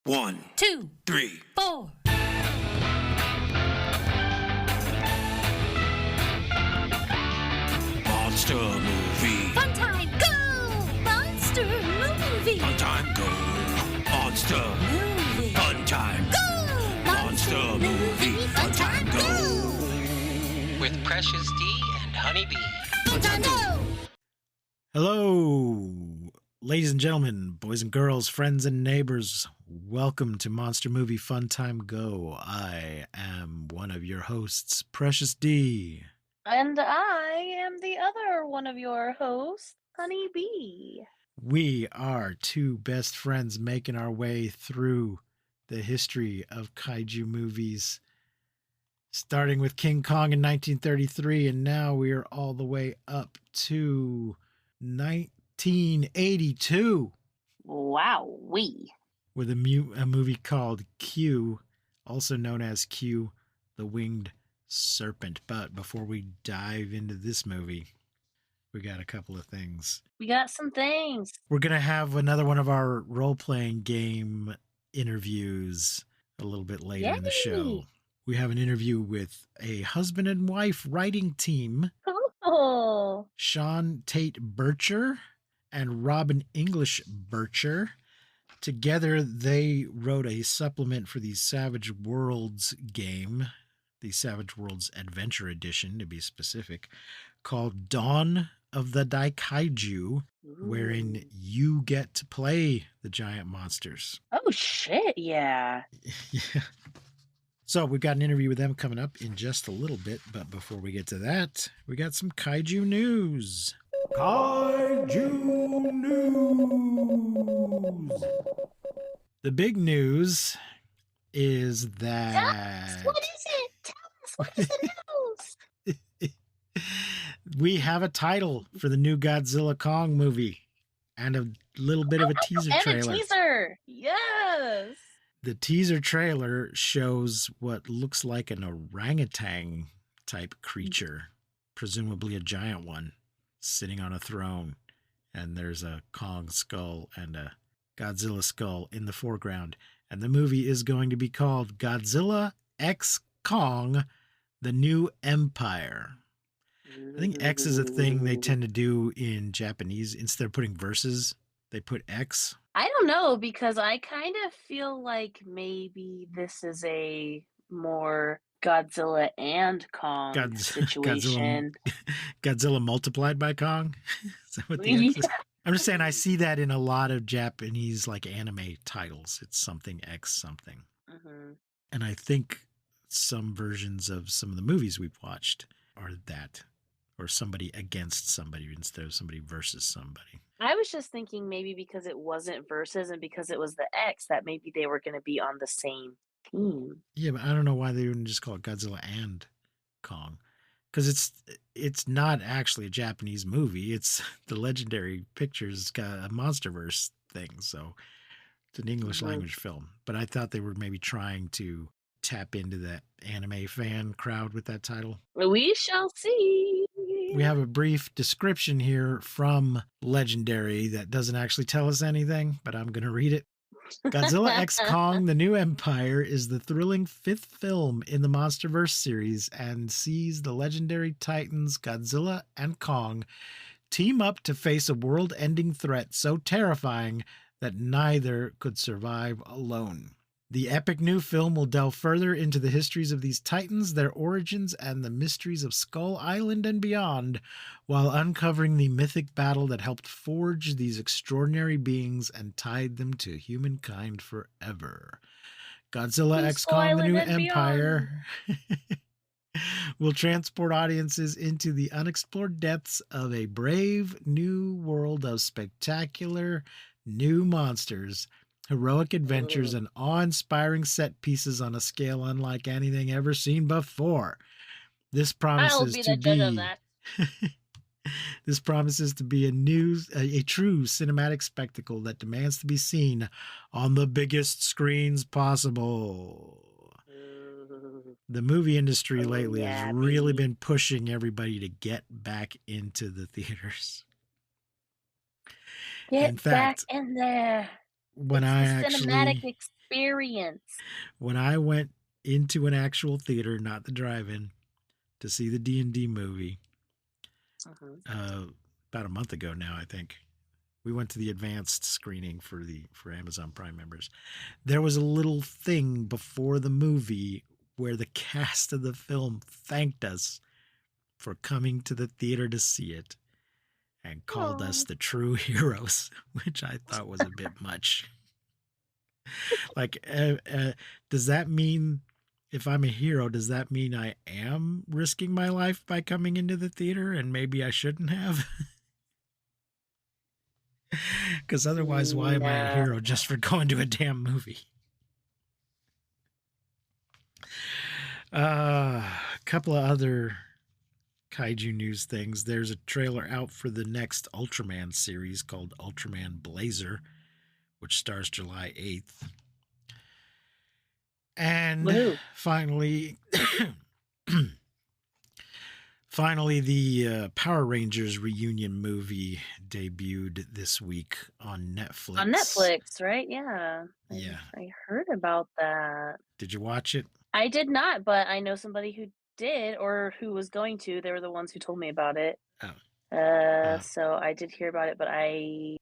1, 2, 3, 4. Monster movie. Fun time, go! Monster movie. Fun time, go. Monster Movie. fun time. Go! Monster movie. Fun time, go. With Precious D and Honeybee. Fun time, go! Hello, ladies and gentlemen, boys and girls, friends and neighbors. Welcome to Monster Movie Fun Time Go. I am one of your hosts, Precious D. And I am the other one of your hosts, Honey Bee. We are two best friends making our way through the history of kaiju movies, starting with King Kong in 1933, and now we are all the way up to 1982 Wow, we. with a movie called Q, also known as Q, the Winged Serpent. But before we dive into this movie, we got a couple of things. We got some things. We're going to have another one of our role-playing game interviews a little bit later in the show. Yay! We have an interview with a husband and wife writing team, Oh, Sean Tate Bircher and Robin English Bircher. Together, they wrote a supplement for the Savage Worlds game, the Savage Worlds Adventure Edition, to be specific, called Dawn of the Daikaiju, wherein you get to play the giant monsters. oh shit, yeah. Yeah. So we've got an interview with them coming up in just a little bit, but before we get to that, we got some kaiju news. Kaiju news. The big news is that Tell us, what is it? Tell us, what is the news? we have a title for the new Godzilla Kong movie and a little bit of a teaser And trailer. a teaser, yes. The teaser trailer shows what looks like an orangutan type creature, presumably a giant one, sitting on a throne. And there's a Kong skull and a Godzilla skull in the foreground. And the movie is going to be called Godzilla X Kong, The New Empire. I think X is a thing they tend to do in Japanese. Instead of putting verses, they put X. I don't know, because I kind of feel like maybe this is a more Godzilla and Kong situation. Godzilla multiplied by Kong? Is that what the X is? I'm just saying I see that in a lot of Japanese like anime titles. It's something X something. Mm-hmm. And I think some versions of some of the movies we've watched are that, or somebody against somebody instead of somebody versus somebody. I was just thinking maybe because it wasn't versus and because it was the X, that maybe they were going to be on the same team. Yeah, but I don't know why they wouldn't just call it Godzilla and Kong. Because it's not actually a Japanese movie. It's the Legendary Pictures MonsterVerse thing. So it's an English language film. But I thought they were maybe trying to tap into that anime fan crowd with that title. We shall see. We have a brief description here from Legendary that doesn't actually tell us anything, but I'm going to read it. Godzilla X Kong, The New Empire is the thrilling fifth film in the MonsterVerse series and sees the legendary titans Godzilla and Kong team up to face a world-ending threat so terrifying that neither could survive alone. The epic new film will delve further into the histories of these titans, their origins, and the mysteries of Skull Island and beyond, while uncovering the mythic battle that helped forge these extraordinary beings and tied them to humankind forever. Godzilla X Kong, The New Empire will transport audiences into the unexplored depths of a brave new world of spectacular new monsters, heroic adventures, and awe-inspiring set pieces on a scale unlike anything ever seen before. This promises This promises to be a true cinematic spectacle that demands to be seen on the biggest screens possible. The movie industry lately has really been pushing everybody to get back into the theaters. Get In fact, back in there. when It's I the actually cinematic experience. When I went into an actual theater, not the drive-in, to see the D&D movie, about a month ago now, I think. We went to the advanced screening for Amazon Prime members. There was a little thing before the movie where the cast of the film thanked us for coming to the theater to see it and called us the true heroes, which I thought was a bit much. Like, does that mean if I'm a hero, does that mean I am risking my life by coming into the theater and maybe I shouldn't have? Because otherwise, why am I a hero just for going to a damn movie? A couple of other kaiju news things. There's a trailer out for the next Ultraman series called Ultraman Blazer, which starts July 8th. And finally, the Power Rangers reunion movie debuted this week on Netflix. On Netflix, right? Yeah. Yeah. I heard about that. Did you watch it? I did not, but I know somebody who did or who was going to. They were the ones who told me about it. Oh. So I did hear about it, but I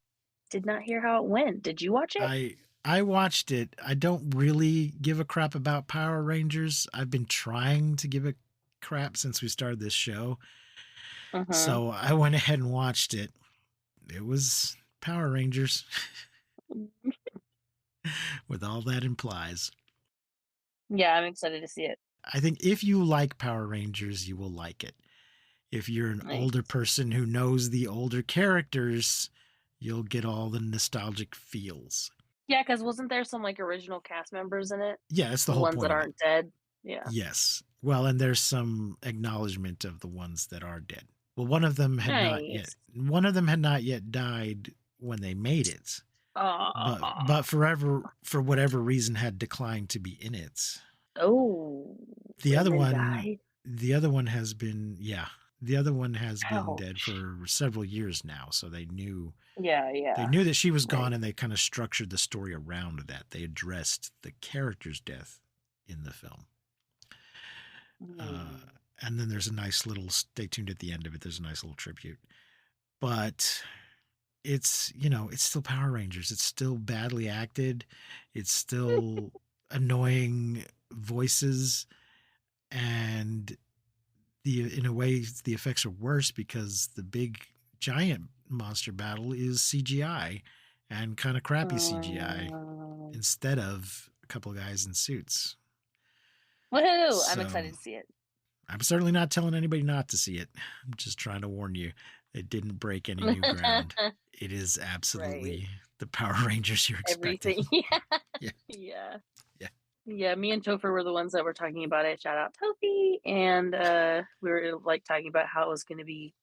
did not hear how it went. Did you watch it? I watched it. I don't really give a crap about Power Rangers. I've been trying to give a crap since we started this show. So I went ahead and watched it. It was Power Rangers with all that implies. Yeah, I'm excited to see it. I think if you like Power Rangers, you will like it. If you're an older person who knows the older characters, you'll get all the nostalgic feels. Yeah, because wasn't there some like original cast members in it? Yeah, it's the whole ones point that aren't dead. Yeah. Yes. Well, and there's some acknowledgement of the ones that are dead. Well, one of them had not yet died when they made it. But for whatever reason had declined to be in it. Oh. The other one has been dead for several years now, so they knew. Yeah. They knew that she was gone, and they kind of structured the story around that. They addressed the character's death in the film. And then there's a nice little, stay tuned at the end of it, there's a nice little tribute. But it's still Power Rangers. It's still badly acted. It's still annoying voices. And in a way, the effects are worse because the big giant monster battle is CGI and kind of crappy CGI instead of a couple of guys in suits. Woohoo! So, I'm excited to see it. I'm certainly not telling anybody not to see it. I'm just trying to warn you. It didn't break any new ground. It is absolutely the Power Rangers you're expecting. Yeah. Yeah, me and Topher were the ones that were talking about it. Shout out Tofi. And we were like talking about how it was going to be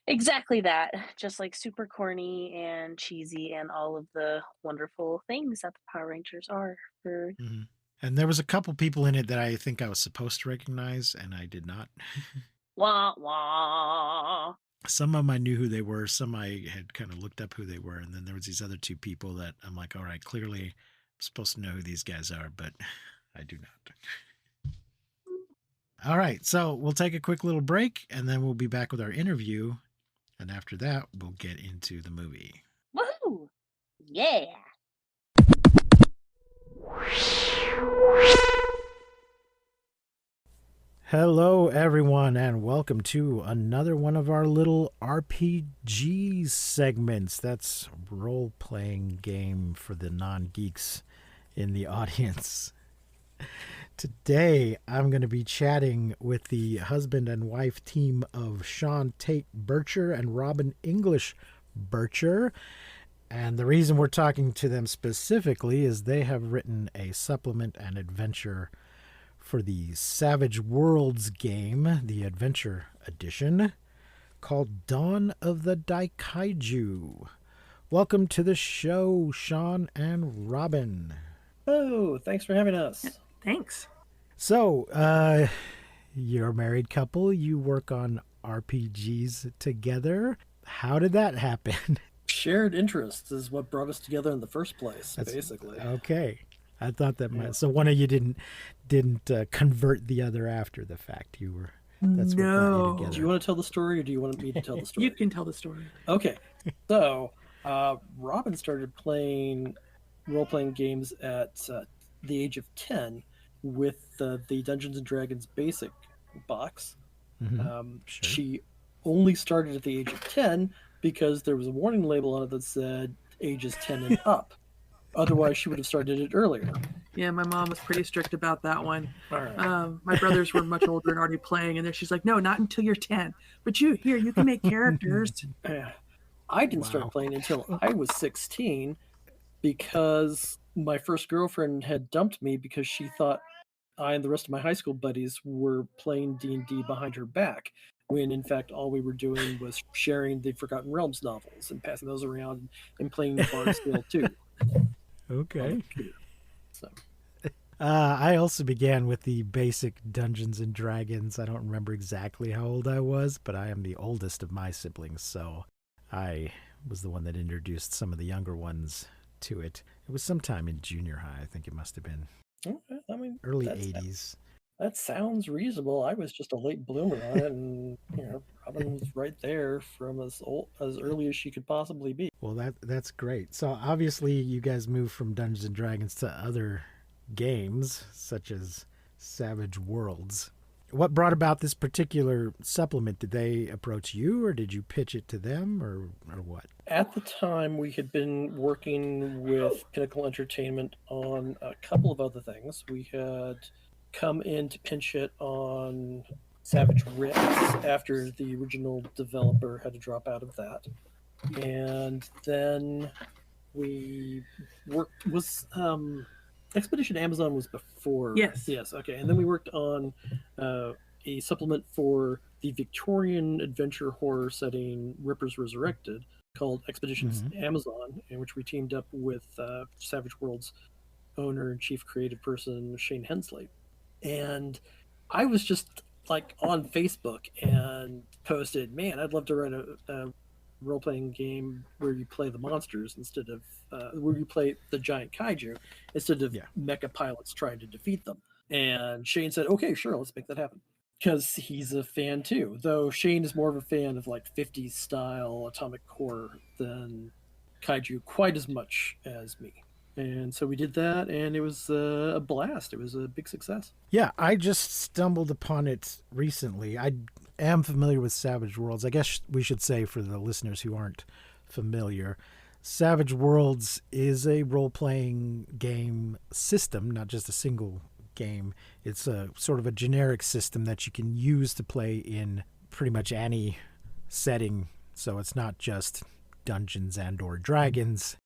exactly that. Just like super corny and cheesy and all of the wonderful things that the Power Rangers are. And there was a couple people in it that I think I was supposed to recognize, and I did not. Wah, wah. Some of them I knew who they were. Some I had kind of looked up who they were. And then there was these other two people that I'm like, all right, clearly I'm supposed to know who these guys are, but I do not. All right, so we'll take a quick little break, and then we'll be back with our interview. And after that, we'll get into the movie. Woohoo! Yeah! Hello, everyone, and welcome to another one of our little RPG segments. That's role-playing game for the non-geeks in the audience. Today, I'm going to be chatting with the husband and wife team of Sean Tate Bircher and Robin English Bircher. And the reason we're talking to them specifically is they have written a supplement and adventure for the Savage Worlds game, the Adventure Edition, called Dawn of the Daikaiju. Welcome to the show, Sean and Robin. Oh, thanks for having us. Thanks. So, you're a married couple. You work on RPGs together. How did that happen? Shared interests is what brought us together in the first place, basically. Okay. I thought that might. So one of you didn't convert the other after the fact. You were. That's what brought you No. together. Do you want to tell the story, or do you want me to tell the story? You can tell the story. Okay. So, Robin started playing role-playing games at the age of 10 with the Dungeons & Dragons basic box. Sure. She only started at the age of 10 because there was a warning label on it that said ages 10 and up. Otherwise, she would have started it earlier. Yeah, my mom was pretty strict about that one. All right. My brothers were much older and already playing, and then she's like, "No, not until you're 10. But you can make characters." I didn't start playing until I was 16 because my first girlfriend had dumped me because she thought I and the rest of my high school buddies were playing D&D behind her back, when in fact all we were doing was sharing the Forgotten Realms novels and passing those around and playing Bard's Tale 2. Okay. So. I also began with the basic Dungeons and Dragons. I don't remember exactly how old I was, but I am the oldest of my siblings, so I was the one that introduced some of the younger ones to it. It was sometime in junior high, I think it must have been. Okay, I mean, Early 80s. That sounds reasonable. I was just a late bloomer on it, and Robin was right there from as early as she could possibly be. Well, that's great. So obviously, you guys moved from Dungeons and Dragons to other games, such as Savage Worlds. What brought about this particular supplement? Did they approach you, or did you pitch it to them, or what? At the time, we had been working with Pinnacle Entertainment on a couple of other things. We had come in to pinch hit on Savage Rifts after the original developer had to drop out of that. And then we worked, Expedition Amazon was before. Yes. Yes, okay. And then we worked on a supplement for the Victorian adventure horror setting Rippers Resurrected called Expeditions Amazon, in which we teamed up with Savage Worlds owner and chief creative person Shane Hensley. And I was just like on Facebook and posted, man, I'd love to write a role-playing game where you play the monsters instead of where you play the giant kaiju instead of mecha pilots trying to defeat them. And Shane said, okay, sure, let's make that happen, because he's a fan too, though Shane is more of a fan of like 50s style atomic horror than kaiju quite as much as me. And so we did that, and it was a blast. It was a big success. Yeah, I just stumbled upon it recently. I am familiar with Savage Worlds. I guess we should say, for the listeners who aren't familiar, Savage Worlds is a role-playing game system, not just a single game. It's a sort of a generic system that you can use to play in pretty much any setting. So it's not just Dungeons and or Dragons.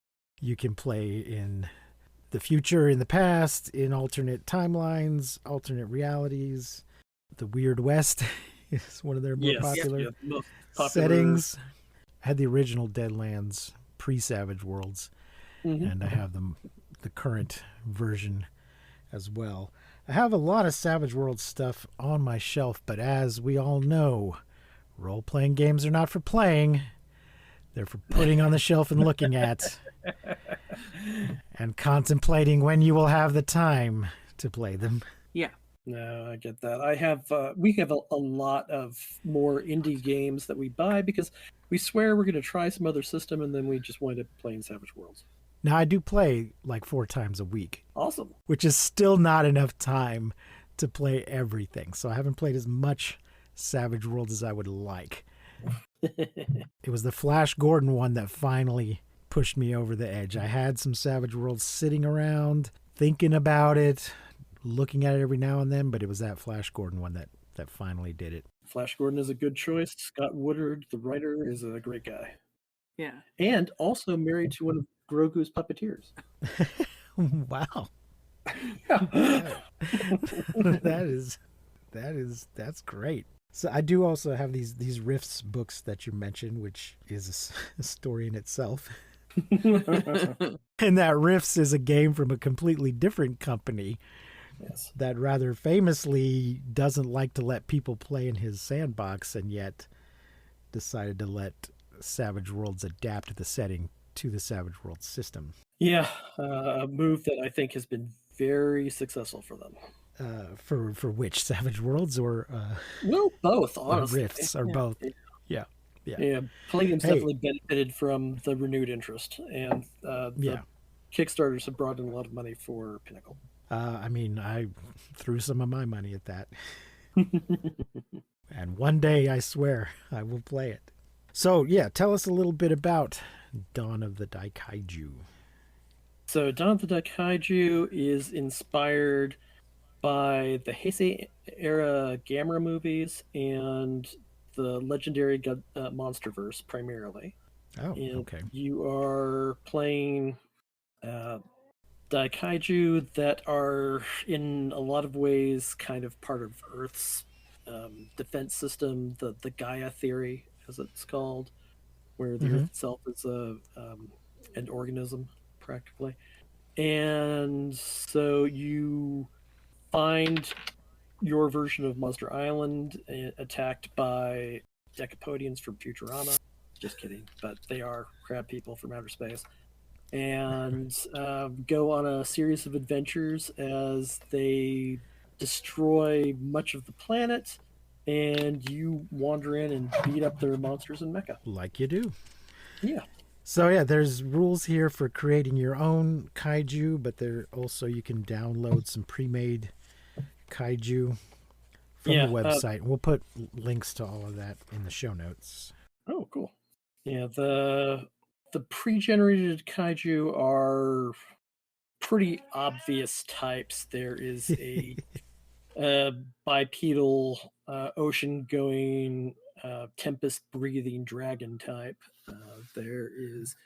You can play in the future, in the past, in alternate timelines, alternate realities. The Weird West is one of their more popular settings. I had the original Deadlands pre-Savage Worlds, and I have the current version as well. I have a lot of Savage Worlds stuff on my shelf, but as we all know, role-playing games are not for playing. They're for putting on the shelf and looking at and contemplating when you will have the time to play them. Yeah. No, I get that. I have we have a lot of more indie games that we buy because we swear we're going to try some other system, and then we just wind up playing Savage Worlds. Now, I do play like 4 times a week. Awesome. Which is still not enough time to play everything. So I haven't played as much Savage Worlds as I would like. It was the Flash Gordon one that finally pushed me over the edge. I had some Savage Worlds sitting around, thinking about it, looking at it every now and then, but it was that Flash Gordon one that finally did it. Flash Gordon is a good choice. Scott Woodard, the writer, is a great guy. Yeah. And also married to one of Grogu's puppeteers. Wow. That's great. So I do also have these Rifts books that you mentioned, which is a story in itself. And that Rifts is a game from a completely different company. Yes. That rather famously doesn't like to let people play in his sandbox, and yet decided to let Savage Worlds adapt the setting to the Savage Worlds system. Yeah, a move that I think has been very successful for them. For which Savage Worlds Well, both, or honestly. Rifts or Yeah. both? Yeah, yeah, Yeah, Palladium's Hey. definitely benefited from the renewed interest, and yeah. the Kickstarters have brought in a lot of money for Pinnacle. I mean, I threw some of my money at that, and one day I swear I will play it. So yeah, tell us a little bit about Dawn of the Daikaiju. So, Dawn of the Daikaiju is inspired by the Heisei era Gamera movies and the legendary Monsterverse primarily. Oh, And okay. you are playing Daikaiju that are in a lot of ways kind of part of Earth's defense system, the Gaia theory, as it's called, where the Earth itself is an organism practically. And so you find your version of Monster Island attacked by Decapodians from Futurama. Just kidding, but they are crab people from outer space. And go on a series of adventures as they destroy much of the planet, and you wander in and beat up their monsters in Mecha. Like you do. Yeah. So yeah, there's rules here for creating your own kaiju, but there also you can download some pre-made kaiju from Yeah, the website. We'll put links to all of that in the show notes. Oh, cool. Yeah, the pre-generated kaiju are pretty obvious types. There is a bipedal, ocean-going, tempest-breathing dragon type. There is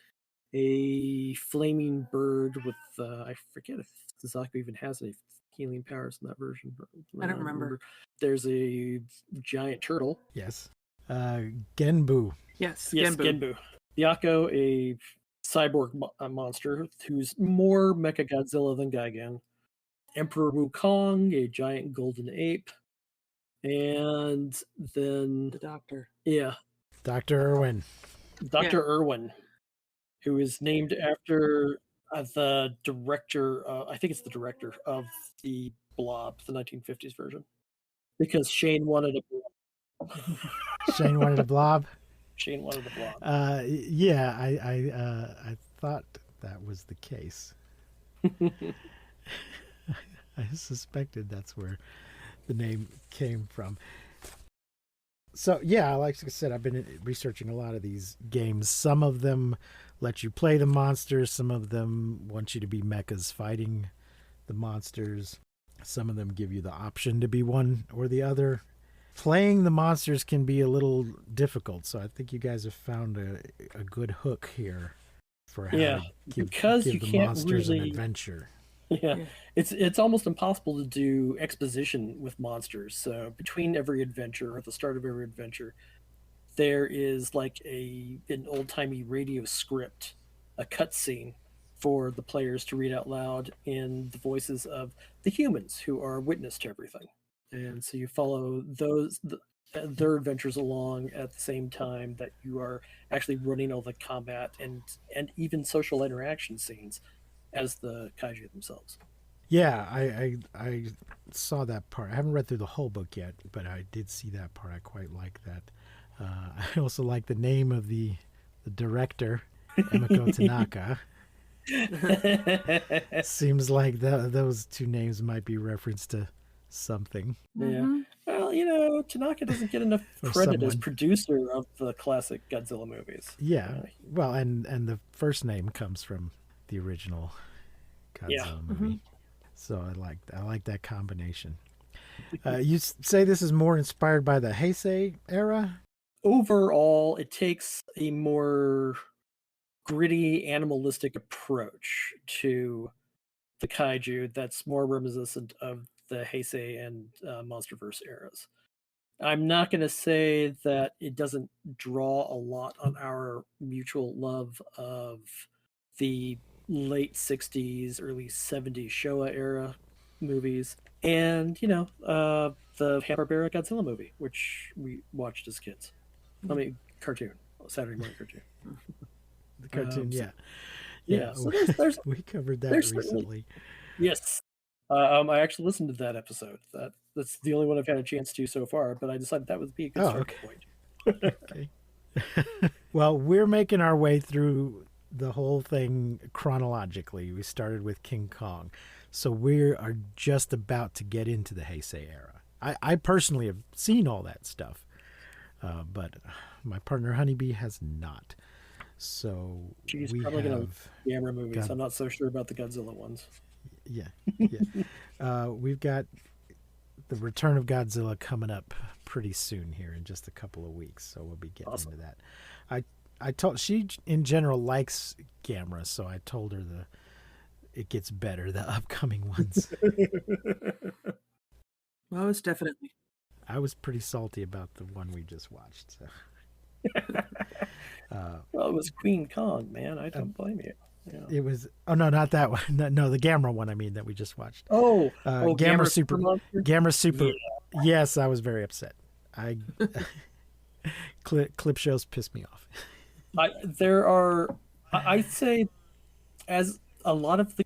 a flaming bird with I forget if Suzaku even has any healing powers in that version. I don't remember. There's a giant turtle. Yes. Genbu. Yes, Yes, Genbu. Yako, a cyborg monster who's more Mecha Godzilla than Gigan. Emperor Wukong, a giant golden ape. And then The doctor. Yeah, Dr. Irwin. Dr. Irwin, who is named after the director, I think it's the director of the Blob, the 1950s version, because Shane wanted a blob. Shane wanted a blob. Shane wanted a blob. Yeah, I thought that was the case. I suspected that's where the name came from. So yeah, like I said, I've been researching a lot of these games. Some of them let you play the monsters. Some of them want you to be mechas fighting the monsters. Some of them give you the option to be one or the other. Playing the monsters can be a little difficult, so I think you guys have found a good hook here for how to give the monsters an adventure. Yeah, it's almost impossible to do exposition with monsters. So between every adventure, or at the start of every adventure, there is like an old-timey radio script, a cutscene for the players to read out loud in the voices of the humans who are witness to everything. And so you follow their adventures along at the same time that you are actually running all the combat and even social interaction scenes as the kaiju themselves. Yeah, I saw that part. I haven't read through the whole book yet, but I did see that part. I quite like that. I also like the name of the director, Emiko Tanaka. Seems like those two names might be referenced to something. Yeah. Well, Tanaka doesn't get enough credit as producer of the classic Godzilla movies. Yeah. Well, and the first name comes from the original Godzilla movie. So I like that combination. You say this is more inspired by the Heisei era? Overall, it takes a more gritty, animalistic approach to the kaiju that's more reminiscent of the Heisei and Monsterverse eras. I'm not going to say that it doesn't draw a lot on our mutual love of the late 60s, early 70s Showa era movies, and the Hanna-Barbera Godzilla movie, which we watched as kids. I mean, cartoon, Saturday morning cartoon. The cartoon, yeah. Yeah, so there's we covered that there's certainly recently. yes. I actually listened to that episode. That's the only one I've had a chance to so far, but I decided that would be a good Oh, starting okay. point. Okay. Well, we're making our way through the whole thing chronologically. We started with King Kong. So we are just about to get into the Heisei era. I personally have seen all that stuff, but my partner Honeybee has not. So She's we probably gonna have Gamera movies. got, I'm not so sure about the Godzilla ones. yeah, yeah. We've got the Return of Godzilla coming up pretty soon here in just a couple of weeks, so we'll be getting Awesome. into that. I told she in general likes Gamera, so I told her it gets better the upcoming ones. Most definitely. I was pretty salty about the one we just watched. So. Well, it was Queen Kong, man. I don't blame you. Yeah. It was no, not that one. No, the Gamera one. I mean that we just watched. Gamera Super Monster? Gamera Super. Yeah. Yes, I was very upset. Clip shows pissed me off. I'd say, as a lot of the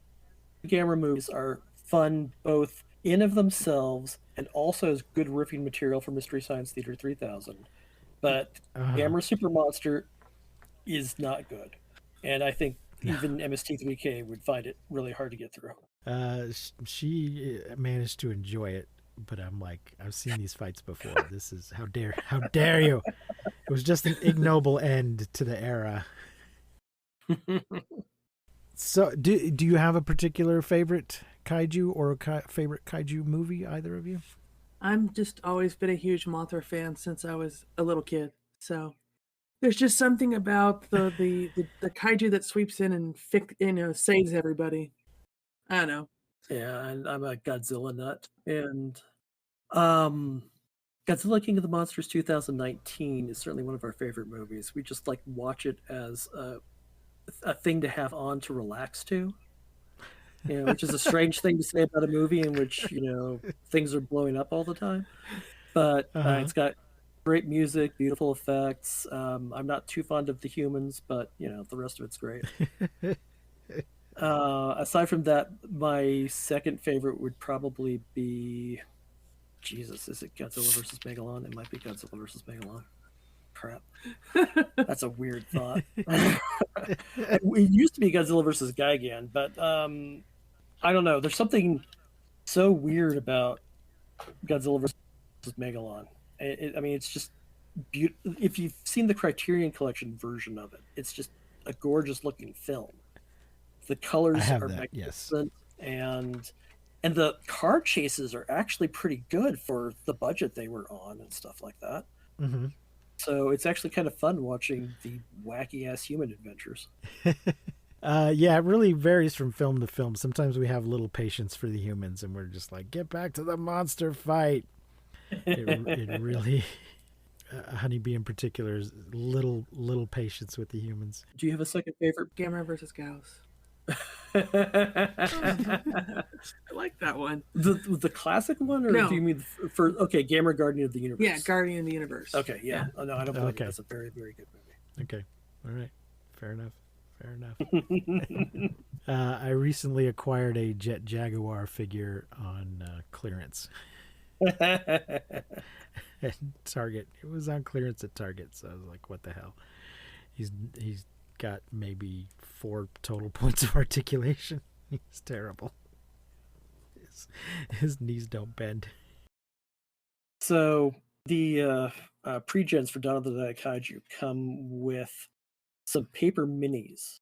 Gamera movies are fun both in of themselves and also as good riffing material for Mystery Science Theater 3000. But Gamera Super Monster is not good. And I think even MST3K would find it really hard to get through. She managed to enjoy it, but I'm like, I've seen these fights before. This is how dare you? It was just an ignoble end to the era. So, do you have a particular favorite kaiju or favorite kaiju movie? Either of you? I'm just always been a huge Mothra fan since I was a little kid. So there's just something about the kaiju that sweeps in and saves everybody. I don't know. Yeah, and I'm a Godzilla nut. And Godzilla King of the Monsters 2019 is certainly one of our favorite movies. We just like watch it as a thing to have on to relax to. Which is a strange thing to say about a movie in which things are blowing up all the time. But it's got great music, beautiful effects. I'm not too fond of the humans, but the rest of it's great. Aside from that, my second favorite would probably be Jesus. Is it Godzilla versus Megalon? It might be Godzilla versus Megalon. Crap. That's a weird thought. It used to be Godzilla versus Gigan, but I don't know. There's something so weird about Godzilla versus Megalon. I mean, it's just beautiful. If you've seen the Criterion Collection version of it, it's just a gorgeous looking film. The colors are magnificent, and the car chases are actually pretty good for the budget they were on and stuff like that. Mm-hmm. So it's actually kind of fun watching the wacky ass human adventures. Yeah, it really varies from film to film. Sometimes we have little patience for the humans, and we're just like, get back to the monster fight. It really, Honeybee in particular, is little patience with the humans. Do you have a second favorite? Gamera versus Gauss. I like that one. The classic one, or do you mean Gamera Guardian of the Universe? Yeah, Guardian of the Universe. Okay, yeah. Oh, no, I don't believe that's a very, very good movie. Okay, all right, fair enough. I recently acquired a Jet Jaguar figure on clearance at Target. It was on clearance at Target, so I was like, "What the hell?" He's got maybe 4 total points of articulation. He's terrible. His knees don't bend. So the pre-gens for Dawn of the Daikaiju come with some paper minis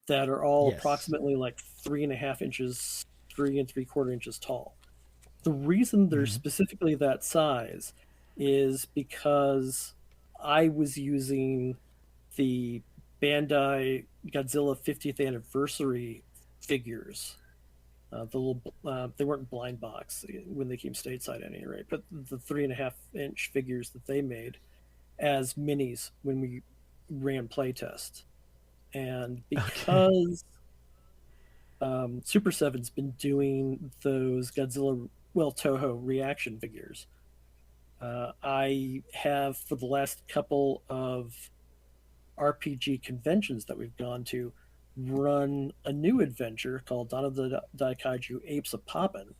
that are all approximately like 3.5 inches, 3 3/4 inches tall. The reason they're specifically that size is because I was using the Bandai Godzilla 50th anniversary figures. They weren't blind box when they came stateside at any rate, but the 3.5-inch figures that they made as minis when we ran playtest. And because Super 7's been doing those Godzilla, Toho reaction figures, I have, for the last couple of RPG conventions that we've gone to, run a new adventure called Dawn of the Daikaiju Apes a Poppin',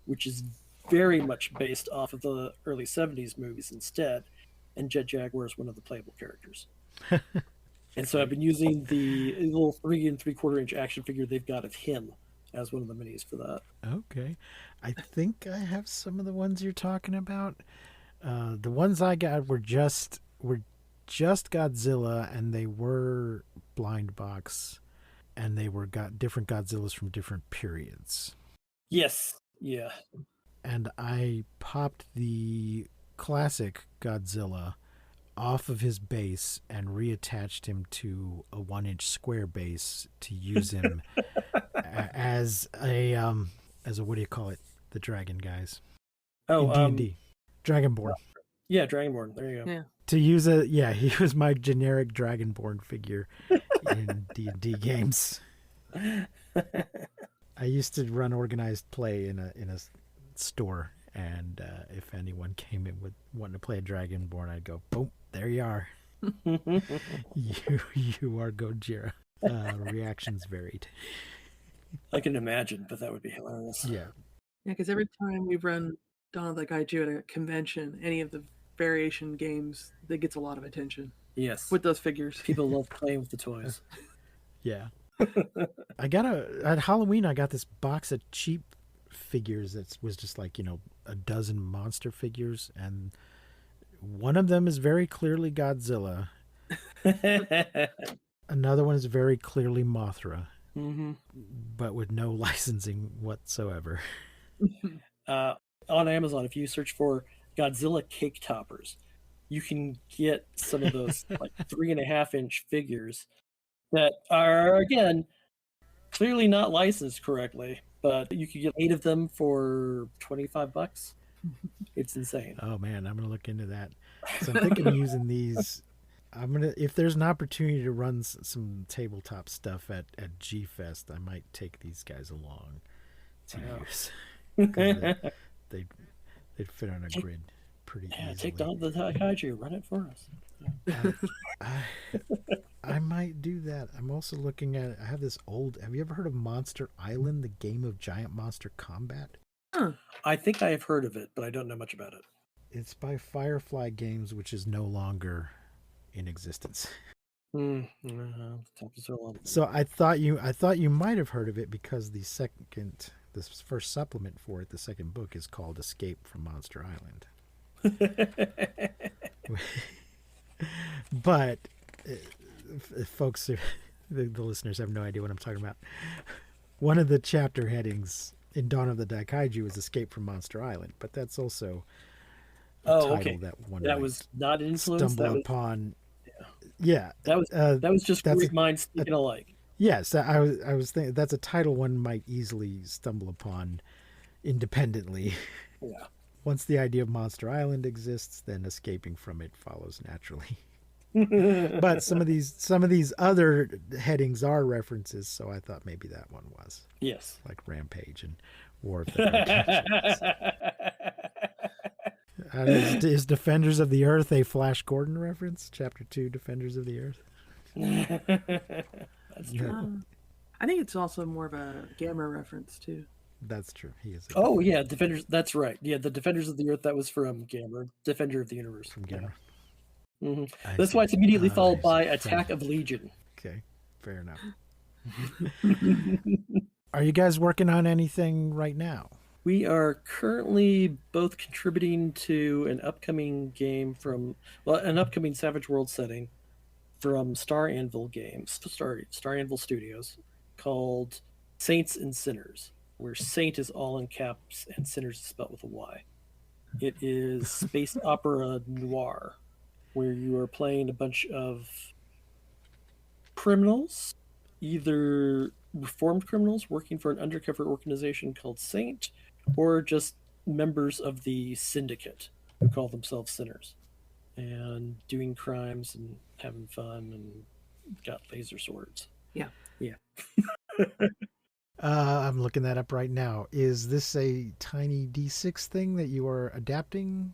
which is very much based off of the early 70s movies instead, and Jet Jaguar is one of the playable characters. And so I've been using the little 3 3/4 inch action figure they've got of him as one of the minis for that. Okay. I think I have some of the ones you're talking about. The ones I got were just Godzilla, and they were blind box, and they were got different Godzillas from different periods. Yes. Yeah. And I popped the classic Godzilla off of his base and reattached him to a 1-inch square base to use him as a what do you call it? The dragon guys. Oh, in D&D. Dragonborn. Yeah, Dragonborn. There you go. Yeah. To use he was my generic Dragonborn figure in D&D games. I used to run organized play in a store, and if anyone came in with wanting to play a Dragonborn, I'd go, boom, there you are. you are Gojira. Reactions varied. I can imagine, but that would be hilarious. Yeah. Yeah, because every time we run Dawn of the Daikaiju at a convention, any of the variation games, that gets a lot of attention Yes. with those figures. People love playing with the toys. Yeah. At Halloween, I got this box of cheap figures that was just like, a dozen monster figures, and one of them is very clearly Godzilla. Another one is very clearly Mothra, but with no licensing whatsoever. On Amazon, if you search for Godzilla cake toppers, you can get some of those like 3.5-inch figures that are, again, clearly not licensed correctly, but you could get 8 of them for $25. It's insane. Oh man, I'm gonna look into that. So I'm thinking of using these. If there's an opportunity to run some tabletop stuff at G Fest, I might take these guys along to use. They'd fit on a grid pretty easily. Take down the Daikaiju, run it for us. I might do that. I'm also looking at. I have this old. Have you ever heard of Monster Island, the game of giant monster combat? I think I have heard of it, but I don't know much about it. It's by Firefly Games, which is no longer in existence. So I thought you might have heard of it because the first supplement for it, the second book, is called Escape from Monster Island. But if folks, the listeners have no idea what I'm talking about. One of the chapter headings in Dawn of the Daikaiju is Escape from Monster Island, but that's also a title that one was not influenced. Stumble upon. Yeah, that was just great minds thinking alike. Yes, I was thinking that's a title one might easily stumble upon independently. Yeah. Once the idea of Monster Island exists, then escaping from it follows naturally. But some of these other headings are references, so I thought maybe that one was. Yes. Like Rampage and War of the is Defenders of the Earth a Flash Gordon reference? Chapter 2, Defenders of the Earth? That's true. I think it's also more of a Gamma reference, too. That's true. He is. Oh, yeah, Defenders. That's right. Yeah, the Defenders of the Earth, that was from Gamma. Defender of the Universe. From Gamma. Yeah. That's why it's immediately followed by Attack of Legion. Okay, fair enough. Are you guys working on anything right now? We are currently both contributing to an upcoming game an upcoming Savage World setting from Star Anvil Games, Star Anvil Studios, called Saints and Sinners, where Saint is all in caps and Sinners is spelled with a Y. It is space opera noir, where you are playing a bunch of criminals, either reformed criminals working for an undercover organization called Saint, or just members of the syndicate who call themselves sinners, and doing crimes and having fun and got laser swords. Yeah. I'm looking that up right now. Is this a tiny D6 thing that you are adapting?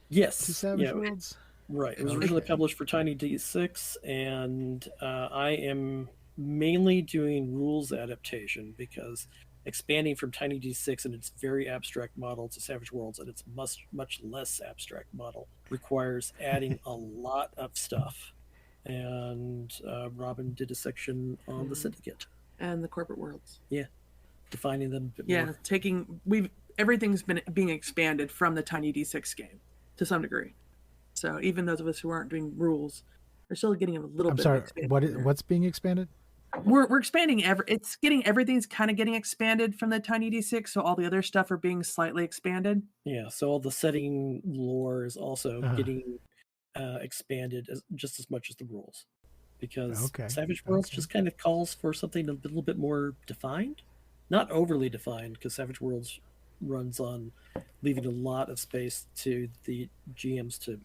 Yes. To Savage Worlds? Right. It was originally published for Tiny D6, and I am mainly doing rules adaptation because expanding from Tiny D6 and its very abstract model to Savage Worlds and its much less abstract model requires adding a lot of stuff. And Robin did a section on the Syndicate. And the corporate worlds. Yeah, defining them a bit Yeah, more. everything's been being expanded from the Tiny D6 game to some degree. So even those of us who aren't doing rules are still getting a little I'm bit. sorry. Of expansion What's being expanded? We're expanding everything's kind of getting expanded from the Tiny D6, so all the other stuff are being slightly expanded. Yeah, so all the setting lore is also getting expanded just as much as the rules, because Savage Worlds just kind of calls for something a little bit more defined, not overly defined, because Savage Worlds runs on leaving a lot of space to the GMs to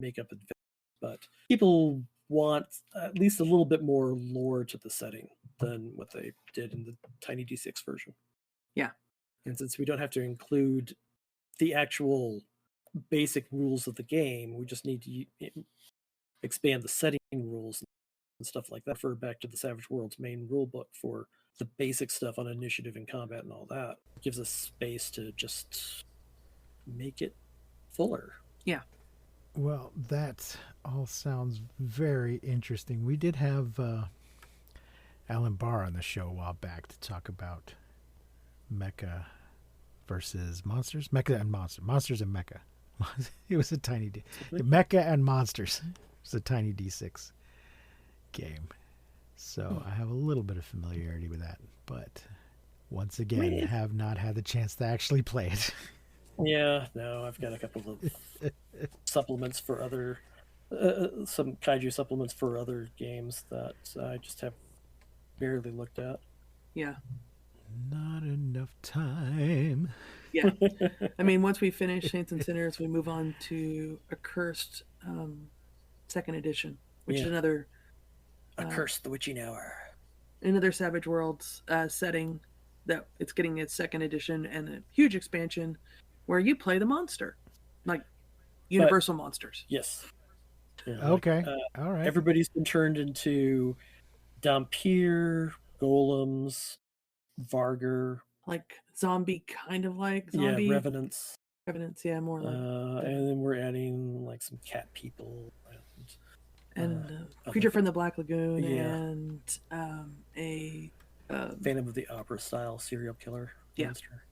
make up adventures, but people want at least a little bit more lore to the setting than what they did in the Tiny D6 version. Yeah. And since we don't have to include the actual basic rules of the game, we just need to expand the setting rules and stuff like that. Refer back to the Savage Worlds main rule book for the basic stuff on initiative and combat and all that. It gives us space to just make it fuller. Yeah. Well, that all sounds very interesting. We did have Alan Barr on the show a while back to talk about mecha versus monsters. Mecha and monsters and mecha. It was a tiny mecha and monsters. It was a Tiny D6 game. So I have a little bit of familiarity with that, but once again, have not had the chance to actually play it. Yeah, no, I've got a couple of supplements for other, some kaiju supplements for other games that I just have barely looked at. Yeah. Not enough time. Yeah. I mean, once we finish Saints and Sinners, we move on to Accursed second edition, which is another Accursed the Witching Hour. Another Savage Worlds setting that it's getting its second edition and a huge expansion where you play the monster, like universal monsters. Yes. Yeah, okay. All right. Everybody's been turned into Dhampir, golems, Vargur. Like zombie, zombie. Yeah, revenants. Revenants, yeah, more like. And then we're adding like some cat people. And Creature from the Black Lagoon and a Phantom of the Opera style serial killer monster.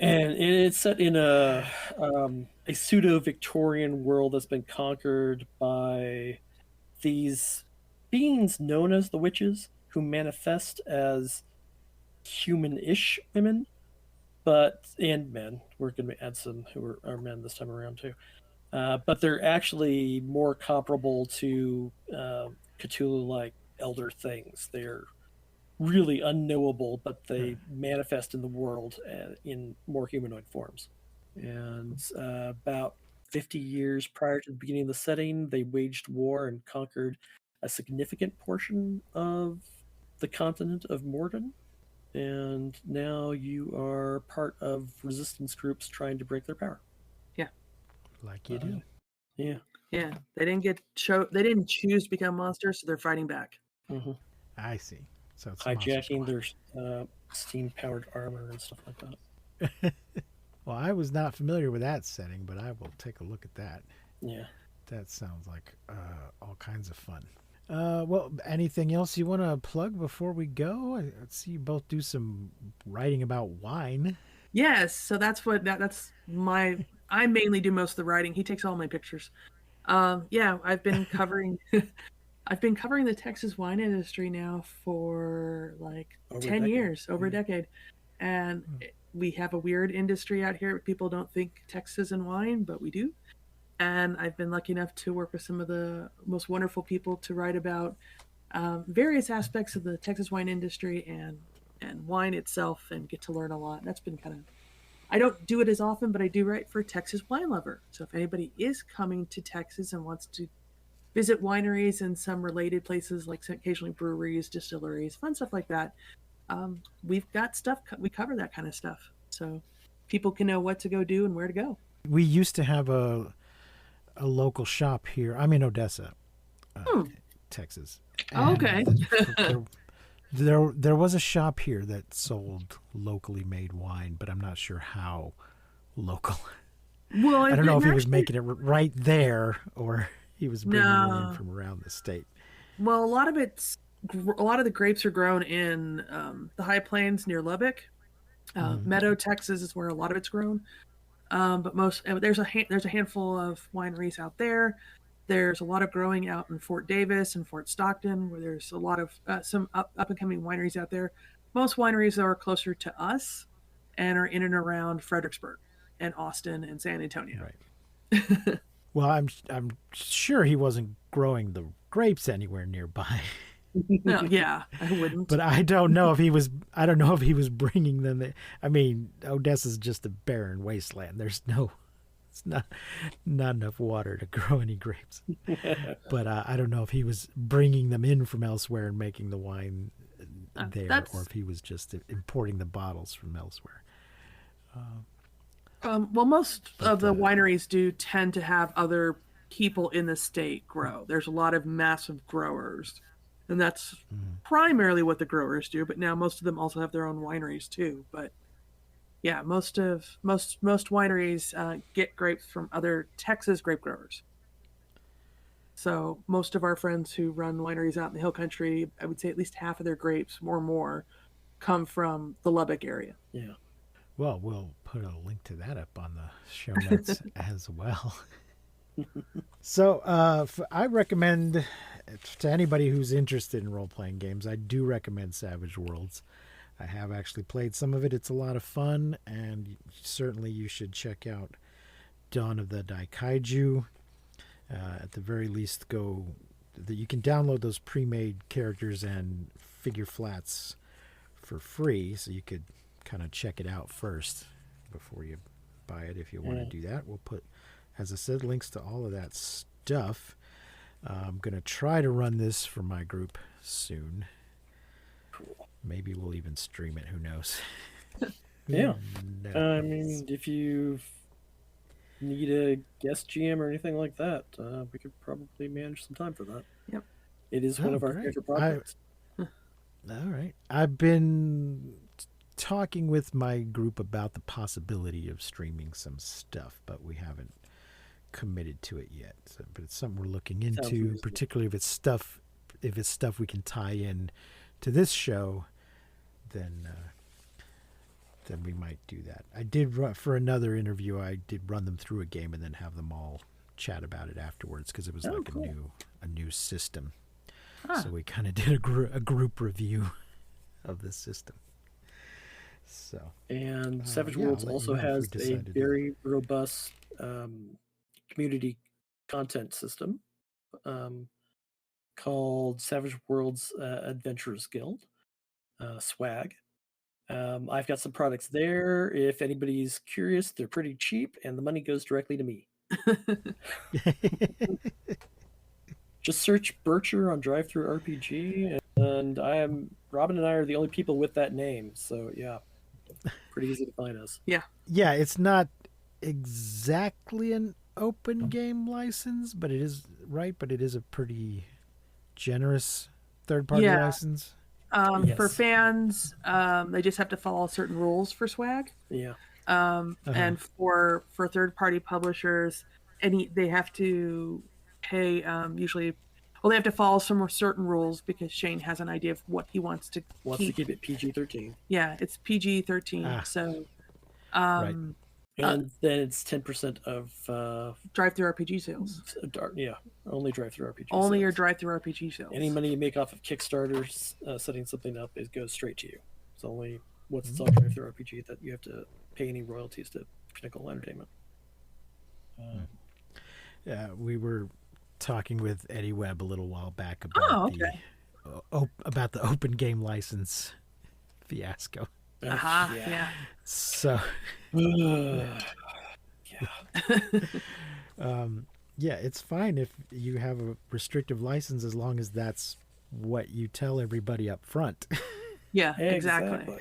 And it's set in a pseudo-Victorian world that's been conquered by these beings known as the witches, who manifest as human-ish women, and men. We're going to add some who are men this time around too. But they're actually more comparable to Cthulhu-like elder things. They're really unknowable, but they manifest in the world in more humanoid forms. And about 50 years prior to the beginning of the setting, they waged war and conquered a significant portion of the continent of Morden. And now you are part of resistance groups trying to break their power. Yeah. Like you do. Yeah. Yeah. They didn't choose to become monsters, so they're fighting back. Mm-hmm. I see. So it's hijacking their steam-powered armor and stuff like that. Well, I was not familiar with that setting, but I will take a look at that. Yeah. That sounds like all kinds of fun. Well, anything else you want to plug before we go? I see you both do some writing about wine. Yes, so I mainly do most of the writing. He takes all my pictures. I've been covering the Texas wine industry now for like over 10 years, over a decade. And we have a weird industry out here. People don't think Texas and wine, but we do. And I've been lucky enough to work with some of the most wonderful people to write about various aspects of the Texas wine industry and wine itself, and get to learn a lot. That's been kind of, I don't do it as often, but I do write for Texas Wine Lover. So if anybody is coming to Texas and wants to visit wineries and some related places, like occasionally breweries, distilleries, fun stuff like that, we've got stuff, we cover that kind of stuff. So people can know what to go do and where to go. We used to have a local shop here. I'm in Odessa, Texas, Oh, And okay. there was a shop here that sold locally made wine, but I'm not sure how local. Well, I don't know if he was actually, making it right there or he was bringing it in no. from around the state. Well, a lot of the grapes are grown in the high plains near Lubbock. Meadow, Texas is where a lot of it's grown. But there's a handful of wineries out there. There's a lot of growing out in Fort Davis and Fort Stockton, where there's a lot of some up and coming wineries out there. Most wineries are closer to us and are in and around Fredericksburg and Austin and San Antonio. Right. Well, I'm sure he wasn't growing the grapes anywhere nearby. No, yeah, I wouldn't. But I don't know if he was. I don't know if he was bringing them. I mean, Odessa's just a barren wasteland. There's no. It's not enough water to grow any grapes. But I don't know if he was bringing them in from elsewhere and making the wine there, or if he was just importing the bottles from elsewhere. Well, most of the wineries do tend to have other people in the state grow. There's a lot of massive growers, and that's primarily what the growers do. But now most of them also have their own wineries too. But yeah, most wineries get grapes from other Texas grape growers. So most of our friends who run wineries out in the Hill Country, I would say at least half of their grapes or more come from the Lubbock area. Yeah. Well, we'll put a link to that up on the show notes as well. So I recommend to anybody who's interested in role-playing games, I do recommend Savage Worlds. I have actually played some of it. It's a lot of fun, and certainly you should check out Dawn of the Daikaiju. At the very least, you can download those pre-made characters and figure flats for free, so you could kind of check it out first before you buy it if you want to do that. We'll put, as I said, links to all of that stuff. I'm going to try to run this for my group soon. Cool. Maybe we'll even stream it. Who knows? Yeah. knows? I mean, if you need a guest GM or anything like that, we could probably manage some time for that. Yep. It is one of our favorite projects. All right. I've been talking with my group about the possibility of streaming some stuff, but we haven't committed to it yet. So, but it's something we're looking into, particularly if it's stuff we can tie in to this show, then we might do that. I did for another interview. I did run them through a game and then have them all chat about it afterwards because it was a new system. So we kind of did a group review of the system. So and Savage Worlds also has a very robust community content system called Savage Worlds Adventurers Guild, swag. I've got some products there. If anybody's curious, they're pretty cheap, and the money goes directly to me. Just search Bircher on DriveThruRPG, and Robin and I are the only people with that name. So yeah, pretty easy to find us. Yeah. Yeah, it's not exactly an open game license, but it is right. But it is a pretty generous third-party license. Yes. For fans, they just have to follow certain rules for swag. Yeah. And for third-party publishers, they have to pay they have to follow some certain rules because Shane has an idea of what he wants to keep it PG-13. Yeah, it's PG-13. So, right. And then it's 10% of DriveThruRPG sales. Yeah, only DriveThruRPG. Only your DriveThruRPG sales. Any money you make off of Kickstarters setting something up, it goes straight to you. It's only once it's on DriveThruRPG that you have to pay any royalties to Pinnacle Entertainment. Yeah, we were talking with Eddie Webb a little while back about about the open game license fiasco. Yeah. So, yeah, it's fine if you have a restrictive license as long as that's what you tell everybody up front. Yeah, exactly.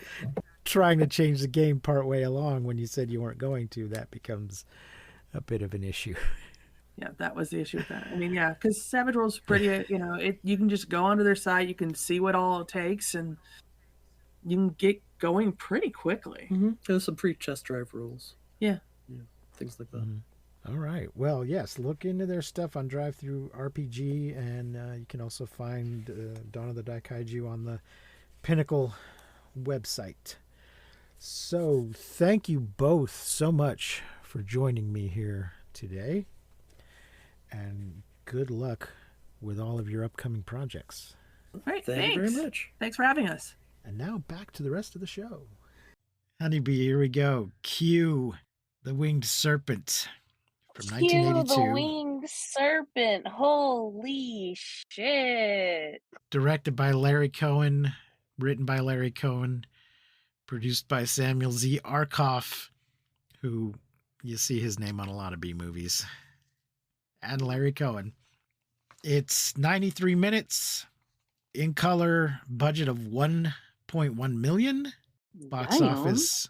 Trying to change the game partway along when you said you weren't going to, that becomes a bit of an issue. Yeah, that was the issue with that. I mean, yeah, because Savage World's pretty, you can just go onto their site, you can see what all it takes, and you can get going pretty quickly. There's some pre-test drive rules. Yeah. Things like that. All right. Well, yes, look into their stuff on Drive-Thru RPG, and you can also find Dawn of the Daikaiju on the Pinnacle website. So, thank you both so much for joining me here today, and good luck with all of your upcoming projects. Right, Thank you very much. Thanks for having us. And now back to the rest of the show. Honeybee, here we go. Cue the Winged Serpent from Cue 1982. the winged serpent. Holy shit. Directed by Larry Cohen, written by Larry Cohen, produced by Samuel Z. Arkoff, who you see his name on a lot of B movies, and Larry Cohen. It's 93 minutes, in color, budget of $1.1 million, box Damn. office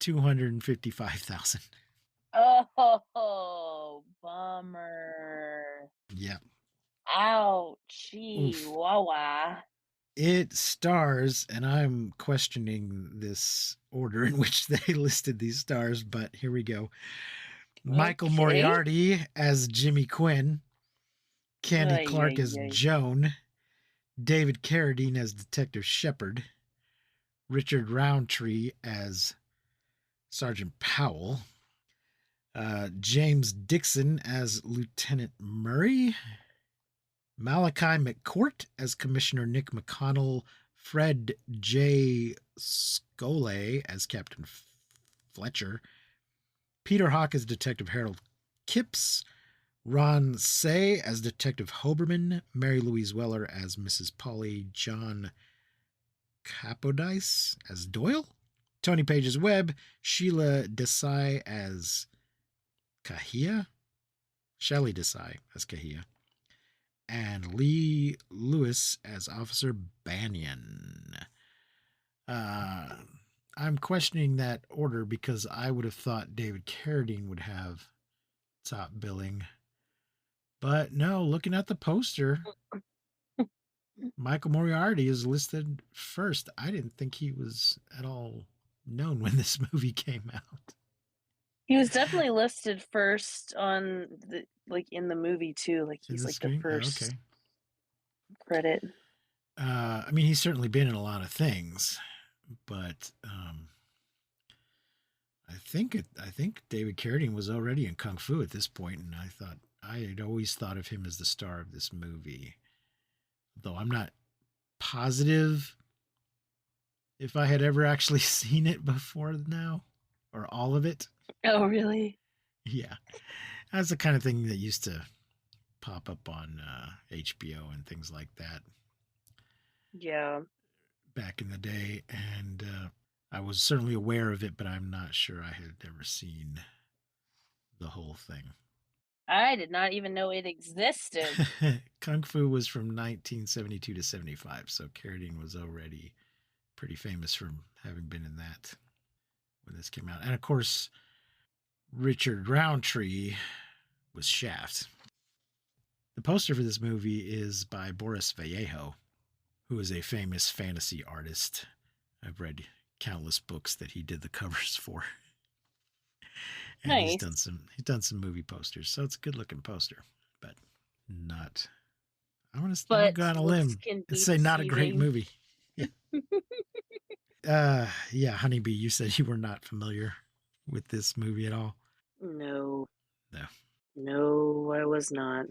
$255,000. Oh, bummer. Yeah. Ouchie, Oof. wawa. It stars, and I'm questioning this order in which they listed these stars, but here we go. Michael Okay. Moriarty as Jimmy Quinn, Candy Ay, Clark ay, as ay. Joan, David Carradine as Detective Shepard, Richard Roundtree as Sergeant Powell, James Dixon as Lieutenant Murray, Malachi McCourt as Commissioner Nick McConnell, Fred J. Scolay as Captain Fletcher, Peter Hawk as Detective Harold Kipps, Ron Say as Detective Hoberman, Mary Louise Weller as Mrs. Polly, John Capodice as Doyle, Tony Page as Webb, Sheila Desai as Kahia, Shelley Desai as Kahia, and Lee Lewis as Officer Banyan. I'm questioning that order because I would have thought David Carradine would have top billing. But no, looking at the poster, Michael Moriarty is listed first. I didn't think he was at all known when this movie came out. He was definitely listed first on in the movie too. Like In he's the like screen? the first Okay. credit. I mean, he's certainly been in a lot of things, but I think David Carradine was already in Kung Fu at this point, and I had always thought of him as the star of this movie, though I'm not positive if I had ever actually seen it before now, or all of it. Oh, really? Yeah, that's the kind of thing that used to pop up on HBO and things like that. Yeah. Back in the day, and I was certainly aware of it, but I'm not sure I had ever seen the whole thing. I did not even know it existed. Kung Fu was from 1972 to 75, so Carradine was already pretty famous from having been in that when this came out. And of course, Richard Roundtree was Shaft. The poster for this movie is by Boris Vallejo, who is a famous fantasy artist. I've read countless books that he did the covers for. And Nice. he's done some movie posters, so it's a good looking poster, but not. I'm gonna go on a limb and say not a great movie. Yeah. Yeah, Honeybee, you said you were not familiar with this movie at all. No. No. No, I was not.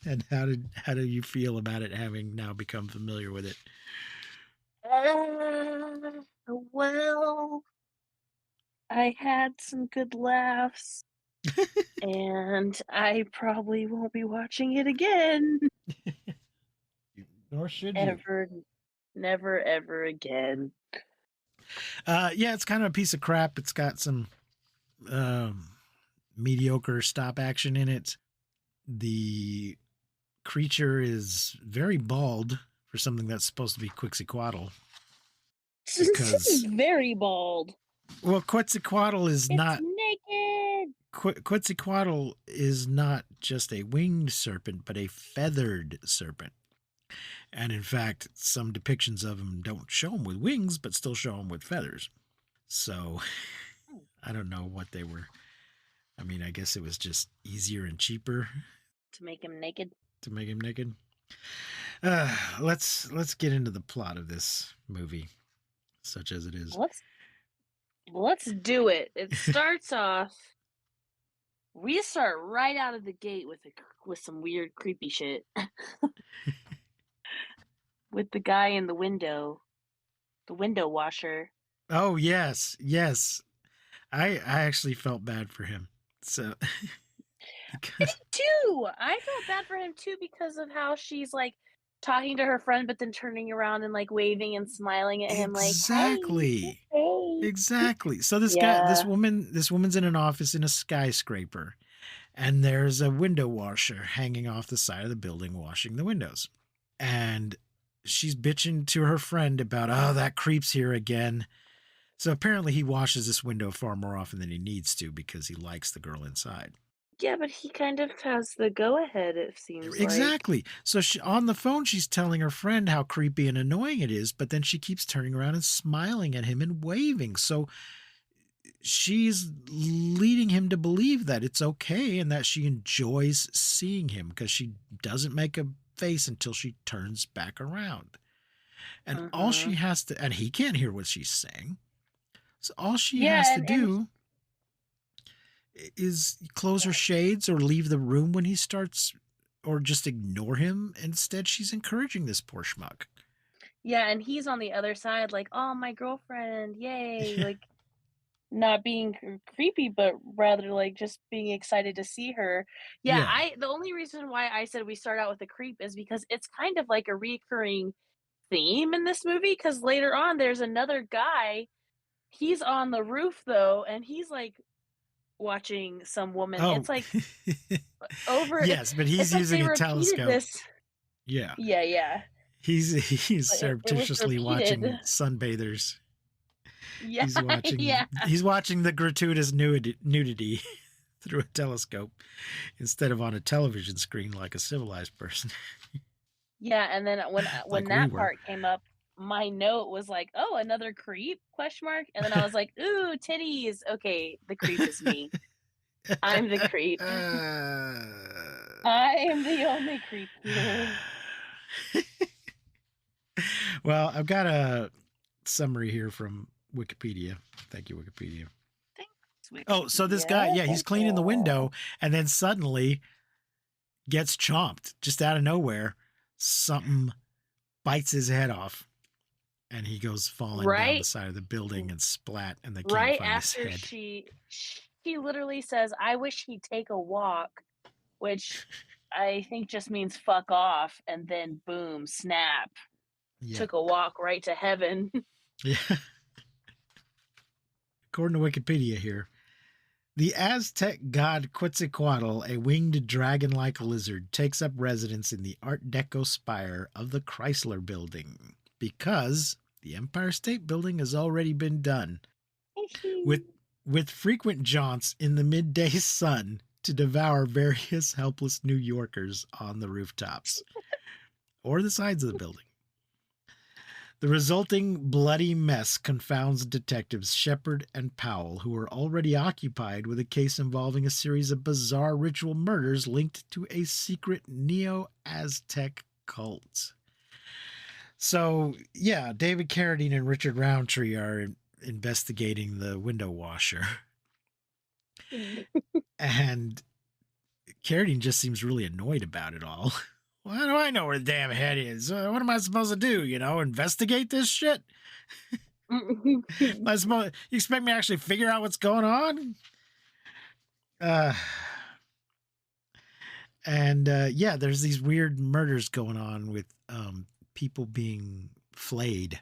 And how do you feel about it having now become familiar with it? Well, I had some good laughs, and I probably won't be watching it again. Nor should you. Ever, never, ever again. Yeah, it's kind of a piece of crap. It's got some mediocre stop action in it. The creature is very bald for something that's supposed to be Quetzalcoatl. Because very bald. well, Quetzalcoatl is It's not naked. Quetzalcoatl is not just a winged serpent, but a feathered serpent. And in fact, some depictions of him don't show him with wings, but still show him with feathers. So I don't know what they were. I mean, I guess it was just easier and cheaper To make him naked. to make him naked. Let's get into the plot of this movie, such as it is. Let's do it. It starts off. We start right out of the gate with some weird, creepy shit. With the guy in the window washer. Oh yes, yes. I actually felt bad for him. So Me too. I felt bad for him too because of how she's like talking to her friend, but then turning around and like waving and smiling at him, like, exactly, hey. exactly. So this guy, this woman's in an office in a skyscraper, and there's a window washer hanging off the side of the building, washing the windows, and she's bitching to her friend about, oh, that creep's here again. So apparently he washes this window far more often than he needs to because he likes the girl inside. Yeah, but he kind of has the go-ahead, it seems Exactly. like. So on the phone, she's telling her friend how creepy and annoying it is, but then she keeps turning around and smiling at him and waving. So she's leading him to believe that it's okay and that she enjoys seeing him because she doesn't make a face until she turns back around. And all she has to, and he can't hear what she's saying. So all she has to do is close her shades or leave the room when he starts, or just ignore him. Instead, she's encouraging this poor schmuck. Yeah, and he's on the other side, like, oh, my girlfriend, yay. Like, not being creepy, but rather like just being excited to see her. Yeah, the only reason why I said we start out with a creep is because it's kind of like a recurring theme in this movie, because later on there's another guy. He's on the roof though, and he's like watching some woman. Oh. It's like over. Yes, but he's like using a telescope. This. Yeah. Yeah. He's surreptitiously watching sunbathers. Yeah. He's watching the gratuitous nudity through a telescope instead of on a television screen like a civilized person. Yeah, and then when Like that part came up, my note was like, "Oh, another creep?" ? And then I was like, "Ooh, titties." Okay, the creep is me. I'm the creep. I am the only creep here. Well, I've got a summary here from Wikipedia. Thank you, Wikipedia. Thanks, Wikipedia. Oh, so this guy, he's cleaning the window and then suddenly gets chomped just out of nowhere. Something bites his head off and he goes falling down the side of the building and splat, and they can't find his head. Right after she literally says, "I wish he'd take a walk," which I think just means fuck off, and then boom, snap. Yeah. Took a walk right to heaven. Yeah. According to Wikipedia here, the Aztec god Quetzalcoatl, a winged dragon-like lizard, takes up residence in the Art Deco spire of the Chrysler Building because the Empire State Building has already been done, with frequent jaunts in the midday sun to devour various helpless New Yorkers on the rooftops or the sides of the building. The resulting bloody mess confounds detectives Shepard and Powell, who are already occupied with a case involving a series of bizarre ritual murders linked to a secret Neo-Aztec cult. So, yeah, David Carradine and Richard Roundtree are investigating the window washer. And Carradine just seems really annoyed about it all. Well, how do I know where the damn head is? What am I supposed to do? Investigate this shit? You expect me to actually figure out what's going on? Yeah, there's these weird murders going on with people being flayed.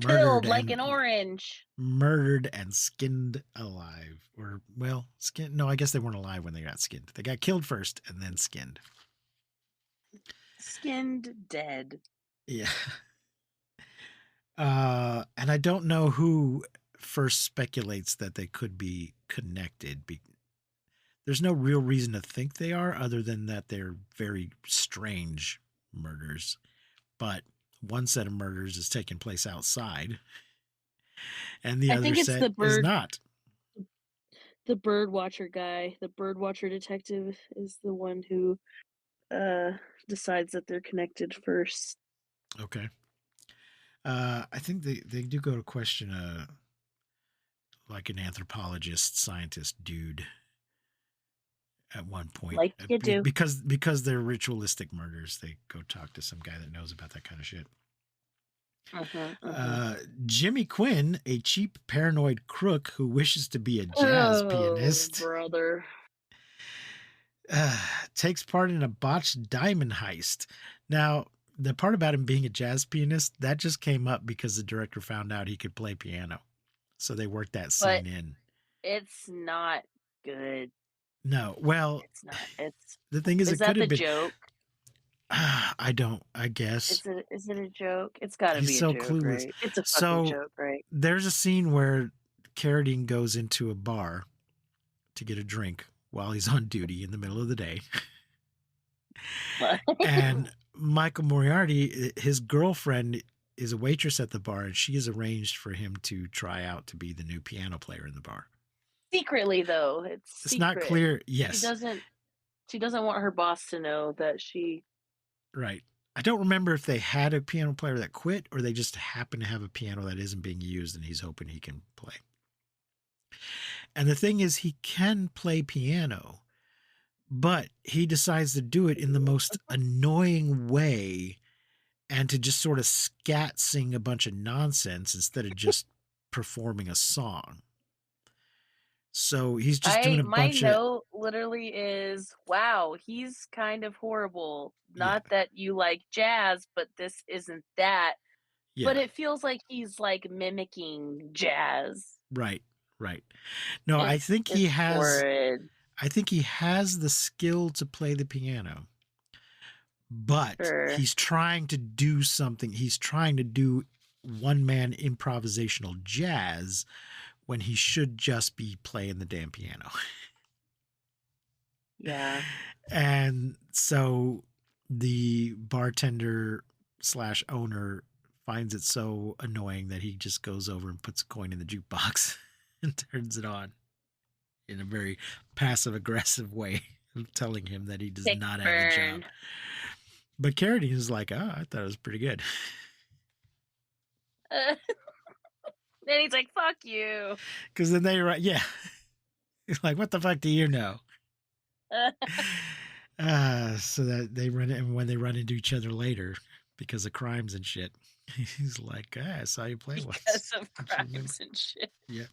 Killed like an orange. Murdered and skinned alive. Or, well, skinned. No, I guess they weren't alive when they got skinned. They got killed first and then skinned. Skinned dead. Yeah. And I don't know who first speculates that they could be connected. There's no real reason to think they are, other than that they're very strange murders. But one set of murders is taking place outside, and the I other think it's set the is bird, not. the bird watcher guy. The bird watcher detective is the one who decides that they're connected first. Okay. I think they do go to question like an anthropologist, scientist dude at one point. Like you do. Because they're ritualistic murders, they go talk to some guy that knows about that kind of shit. Jimmy Quinn, a cheap paranoid crook who wishes to be a jazz pianist, brother, takes part in a botched diamond heist. Now, the part about him being a jazz pianist, that just came up because the director found out he could play piano. So they worked that scene in. It's not good. No, well, It's not. It's the thing is, is it that could the have been. joke? I guess. Is it a joke? It's got to be He's so a joke, clueless. right? It's a fucking So joke, right? there's a scene where Carradine goes into a bar to get a drink while he's on duty in the middle of the day. And Michael Moriarty, his girlfriend, is a waitress at the bar, and she has arranged for him to try out to be the new piano player in the bar. Secretly, though, it's not clear. Yes, She doesn't want her boss to know that she. Right. I don't remember if they had a piano player that quit, or they just happen to have a piano that isn't being used, and he's hoping he can play. And the thing is, he can play piano, but he decides to do it in the most annoying way, and to just sort of scat sing a bunch of nonsense instead of just performing a song. So he's just doing a bunch My note literally is, wow, he's kind of horrible. Not that you like jazz, but this isn't that. Yeah. But it feels like he's like mimicking jazz. Right. No, I think he has. Horrid. I think he has the skill to play the piano, but he's trying to do something. He's trying to do one-man improvisational jazz when he should just be playing the damn piano. Yeah. And so the bartender / owner finds it so annoying that he just goes over and puts a coin in the jukebox and turns it on in a very passive-aggressive way, telling him that he does not have a job. But Carradine is like, oh, I thought it was pretty good. Then he's like, fuck you. Because then they write, yeah. He's like, what the fuck do you know? So that they run, and when they run into each other later because of crimes and shit, he's like, I saw you play once. Because of crimes and shit. Yeah.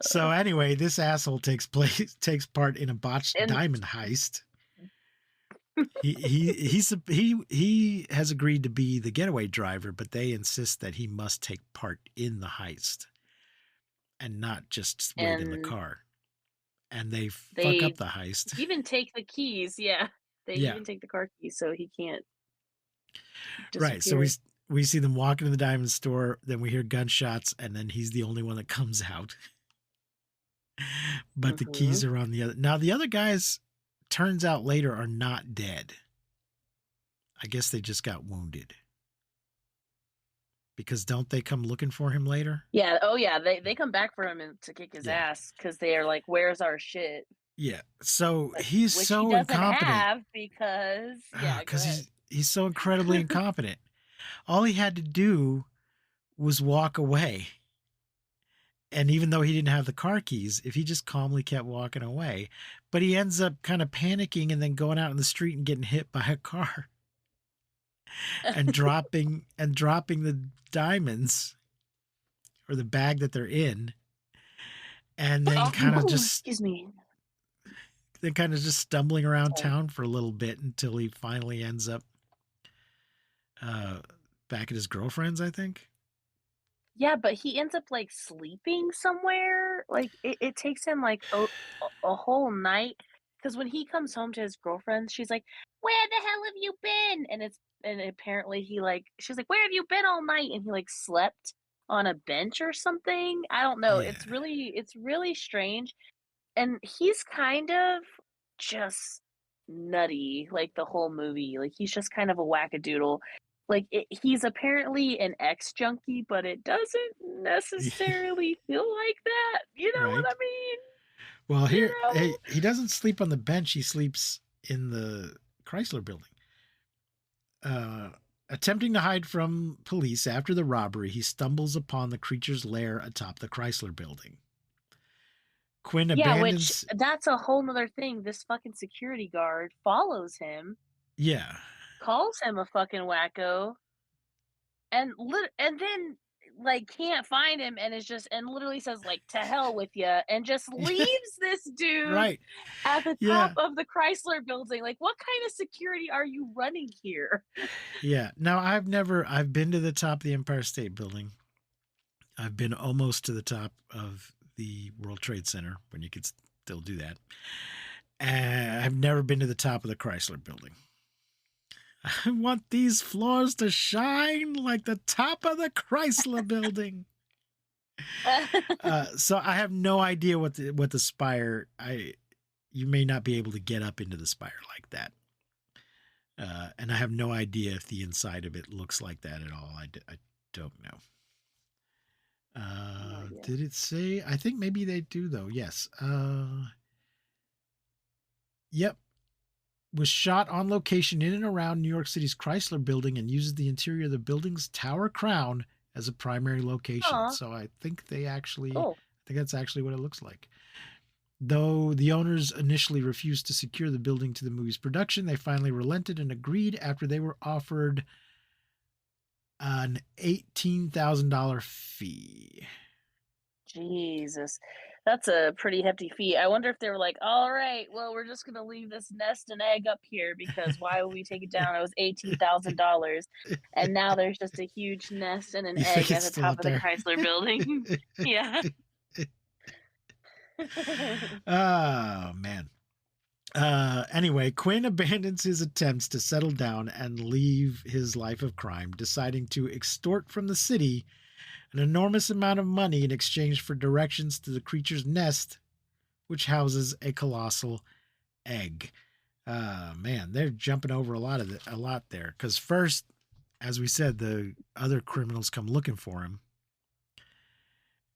So anyway, this asshole takes part in a botched diamond heist. He has agreed to be the getaway driver, but they insist that he must take part in the heist and not just wait in the car. And they fuck up the heist. Even take the keys, yeah. They even take the car keys, so he can't disappear. Right. So we see them walk into the diamond store, then we hear gunshots, and then he's the only one that comes out. But the keys are on the other. Now the other guys, turns out later, are not dead. I guess they just got wounded. Because don't they come looking for him later? Yeah. Oh, yeah. They come back for him to kick his ass because they are like, "Where's our shit?" Yeah. So he's which so he doesn't incompetent. Have because he's so incredibly incompetent. All he had to do was walk away. And even though he didn't have the car keys, if he just calmly kept walking away, but he ends up kind of panicking and then going out in the street and getting hit by a car and dropping the diamonds or the bag that they're in. And then kind of just, then kind of just stumbling around town for a little bit until he finally ends up back at his girlfriend's, I think. Yeah, but he ends up like sleeping somewhere. Like it takes him like a whole night, because when he comes home to his girlfriend, she's like, "Where the hell have you been?" And apparently she's like, "Where have you been all night?" And he like slept on a bench or something. I don't know. Yeah. It's really strange. And he's kind of just nutty, like the whole movie. Like he's just kind of a wackadoodle. Like he's apparently an ex junkie, but it doesn't necessarily feel like that. You know what Right. I mean? Well, You here know? he doesn't sleep on the bench. He sleeps in the Chrysler Building. Attempting to hide from police after the robbery, he stumbles upon the creature's lair atop the Chrysler Building. Quinn Yeah, which abandons. that's a whole nother thing. This fucking security guard follows him, Yeah. calls him a fucking wacko, and then like can't find him and is just and literally says like to hell with you and just leaves this dude Right. at the Yeah. top of the Chrysler Building. Like, what kind of security are you running here? Yeah. Now I've been to the top of the Empire State Building. I've been almost to the top of the World Trade Center when you could still do that. And I've never been to the top of the Chrysler Building. I want these floors to shine like the top of the Chrysler Building. So I have no idea what the spire. You may not be able to get up into the spire like that, and I have no idea if the inside of it looks like that at all. I don't know. Did it say? I think maybe they do though. Yes. Yep. Was shot on location in and around New York City's Chrysler Building and uses the interior of the building's tower crown as a primary location. Aw. So I think Cool. I think that's actually what it looks like. Though the owners initially refused to secure the building to the movie's production, they finally relented and agreed after they were offered an $18,000 fee. Jesus. That's a pretty hefty fee. I wonder if they were like, all right, well, we're just going to leave this nest and egg up here because why would we take it down? It was $18,000. And now there's just a huge nest and an You think egg at it's the still top up of the there? Chrysler Building. Yeah. Oh, man. Anyway, Quinn abandons his attempts to settle down and leave his life of crime, deciding to extort from the city an enormous amount of money in exchange for directions to the creature's nest, which houses a colossal egg. Man, they're jumping over a lot there. Because first, as we said, the other criminals come looking for him,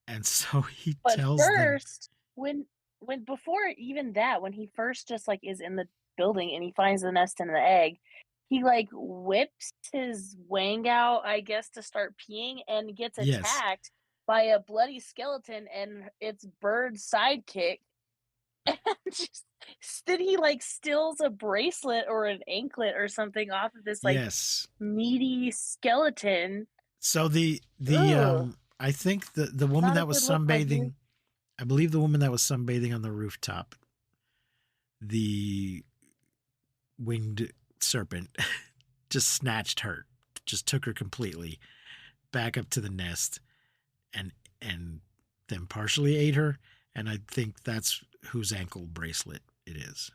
and so he But tells them. first, when before even that, when he first just like is in the building and he finds the nest and the egg, he like whips his wang out, I guess, to start peeing and gets Yes. attacked by a bloody skeleton and its bird sidekick. And just then he like steals a bracelet or an anklet or something off of this like Yes. meaty skeleton. So the Ugh. I think the woman Not a that was good look, my dude. sunbathing, I believe the woman that was sunbathing on the rooftop, the winged serpent just snatched her, just took her completely back up to the nest and then partially ate her. And I think that's whose ankle bracelet it is,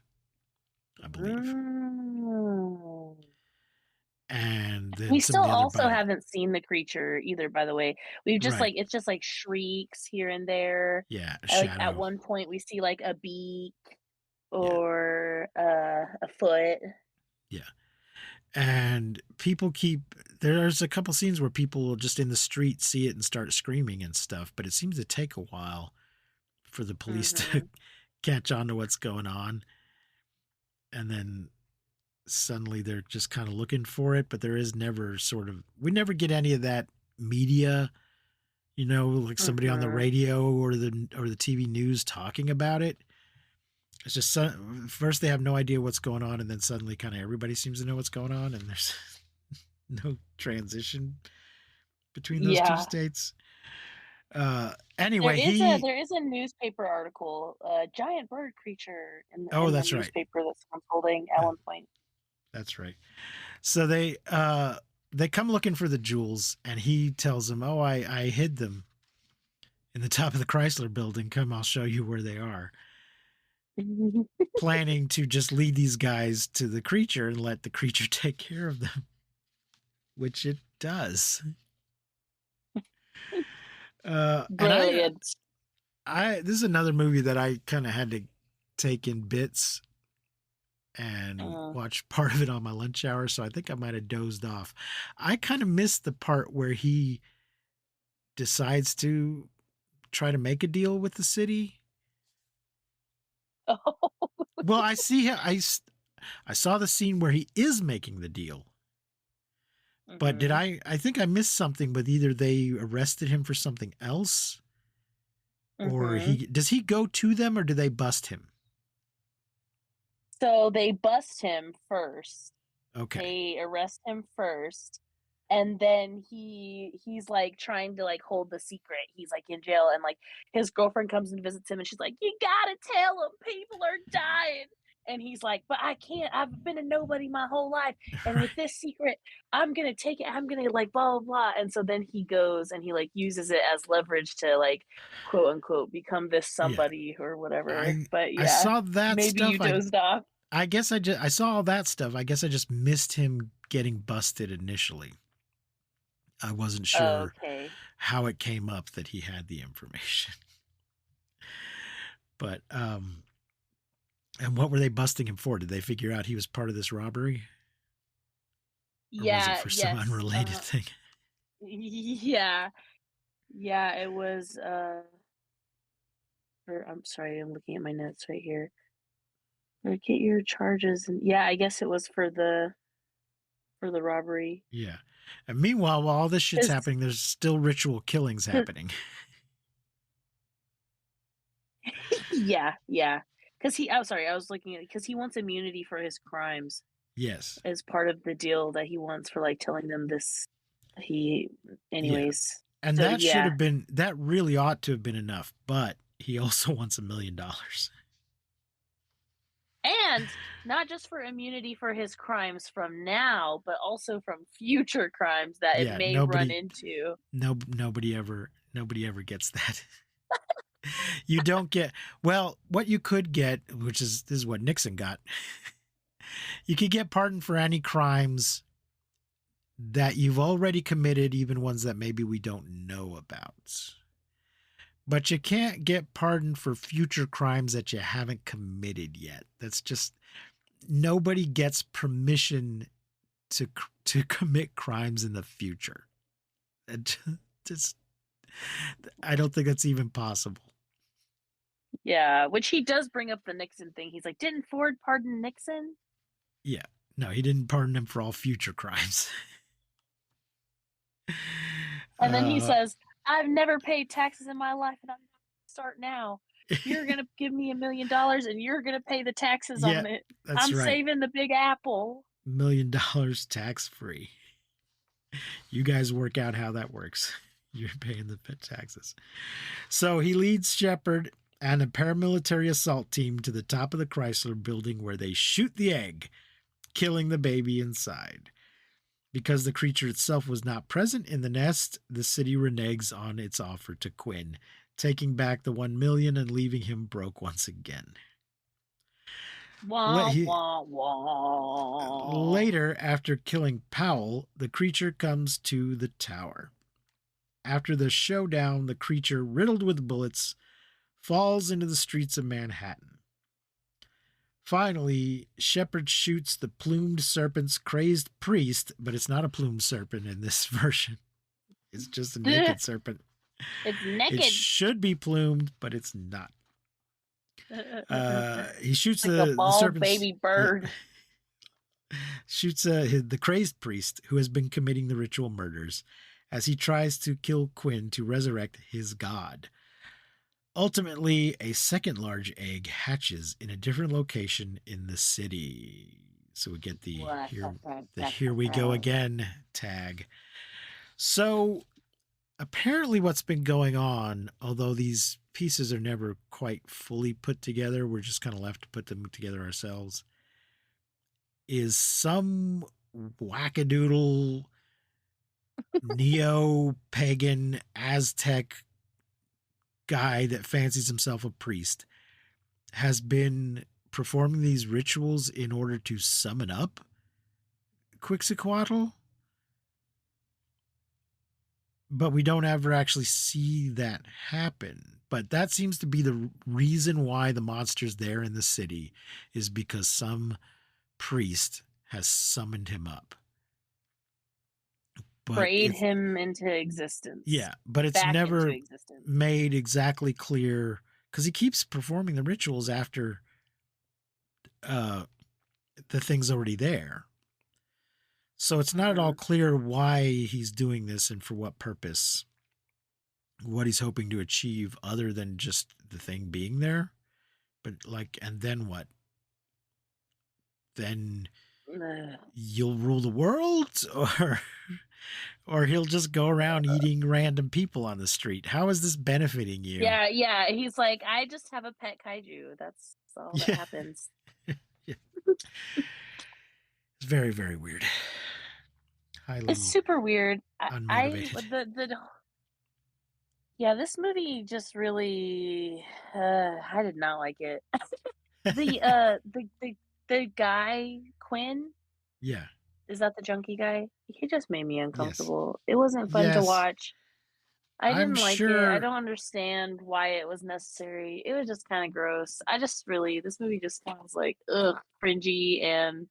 I believe. Mm. And then We some still of the other also body. haven't seen the creature either, by the way. We've just Right. like it's just like shrieks here and there. Yeah, a Like shadow. at one point we see like a beak or a foot. Yeah. And people there's a couple scenes where people will just in the street see it and start screaming and stuff, but it seems to take a while for the police to catch on to what's going on. And then suddenly they're just kind of looking for it, but there is never we never get any of that media, like somebody on the radio or the TV news talking about it. It's just first they have no idea what's going on, and then suddenly kind of everybody seems to know what's going on, and there's no transition between those two states. Anyway, there is a newspaper article, a giant bird creature in that's the right. newspaper that someone's holding at one point. That's right. So they come looking for the jewels, and he tells them, "Oh, I hid them in the top of the Chrysler Building. Come, I'll show you where they are." Planning to just lead these guys to the creature and let the creature take care of them, which it does. And Brilliant. this is another movie that I kind of had to take in bits and watch part of it on my lunch hour, so I think I might have dozed off. I kind of missed the part where he decides to try to make a deal with the city. Oh. Well, I saw the scene where he is making the deal. But did I think I missed something with either they arrested him for something else or does he go to them or do they bust him? So they bust him first. Okay. They arrest him first. And then he's like trying to like hold the secret. He's like in jail and like his girlfriend comes and visits him and she's like, "You gotta tell him, people are dying." And he's like, "But I can't. I've been a nobody my whole life. And with this secret, I'm gonna take it. I'm gonna like blah blah blah." And so then he goes and he like uses it as leverage to like quote unquote become this somebody or whatever. But yeah, I saw that maybe stuff. you dozed off. I guess I saw all that stuff. I guess I just missed him getting busted initially. I wasn't sure how it came up that he had the information. But and what were they busting him for? Did they figure out he was part of this robbery? Or was it for some unrelated thing? Yeah. Yeah, it was I'm sorry, I'm looking at my notes right here. Look at your charges and yeah, I guess it was for the robbery. Yeah. And meanwhile, while all this shit's happening, there's still ritual killings happening. Yeah. Because I was looking at it because he wants immunity for his crimes. Yes. As part of the deal that he wants for like telling them this. Anyways. Yeah. And so, that should have been, that really ought to have been enough, but he also wants $1 million. And not just for immunity for his crimes from now, but also from future crimes that it may run into. Nobody ever gets that. You don't get, well, what you could get, which is this is what Nixon got. You could get pardoned for any crimes that you've already committed, even ones that maybe we don't know about. But you can't get pardoned for future crimes that you haven't committed yet. That's just, nobody gets permission to commit crimes in the future. I don't think that's even possible. Yeah, which he does bring up the Nixon thing. He's like, didn't Ford pardon Nixon? Yeah. No, he didn't pardon him for all future crimes. And then he says, I've never paid taxes in my life and I'm going to start now. You're going to give me $1 million and you're going to pay the taxes on it. I'm saving the Big Apple. $1 million tax free. You guys work out how that works. You're paying the taxes. So he leads Shepard and a paramilitary assault team to the top of the Chrysler building where they shoot the egg, killing the baby inside. Because the creature itself was not present in the nest, the city reneges on its offer to Quinn, taking back the $1 million and leaving him broke once again. Wah, wah, wah. Later, after killing Powell, the creature comes to the tower. After the showdown, the creature, riddled with bullets, falls into the streets of Manhattan. Finally, Shepard shoots the plumed serpent's crazed priest, but it's not a plumed serpent in this version. It's just a naked serpent. It's naked. It should be plumed, but it's not. He shoots like the serpent's baby bird. Shoots the crazed priest who has been committing the ritual murders as he tries to kill Quinn to resurrect his god. Ultimately, a second large egg hatches in a different location in the city. So we get the here we go again tag. So apparently what's been going on, although these pieces are never quite fully put together, we're just kind of left to put them together ourselves, is some wackadoodle neo-pagan Aztec guy that fancies himself a priest has been performing these rituals in order to summon up Quetzalcoatl. but we don't ever actually see that happen. But that seems to be the reason why the monster's there in the city, is because some priest has summoned him up. But Prayed it's, him into existence. yeah, but it's Back into never existence. made exactly clear, because he keeps performing the rituals after the thing's already there. So it's not at all clear why he's doing this and for what purpose, what he's hoping to achieve other than just the thing being there. But like, and then what? Then you'll rule the world, or he'll just go around eating random people on the street. How is this benefiting you? Yeah. He's like, I just have a pet kaiju. That's all that happens. Yeah. It's very, very weird. Highly It's super weird. unmotivated. Yeah, this movie just really I did not like it. The guy Quinn, Yeah. is that the junkie guy? He just made me Yes. uncomfortable. It wasn't fun to Yes. watch. I I'm didn't like it. I sure. don't understand why it was necessary. It was just kind of gross. This movie just sounds like cringy and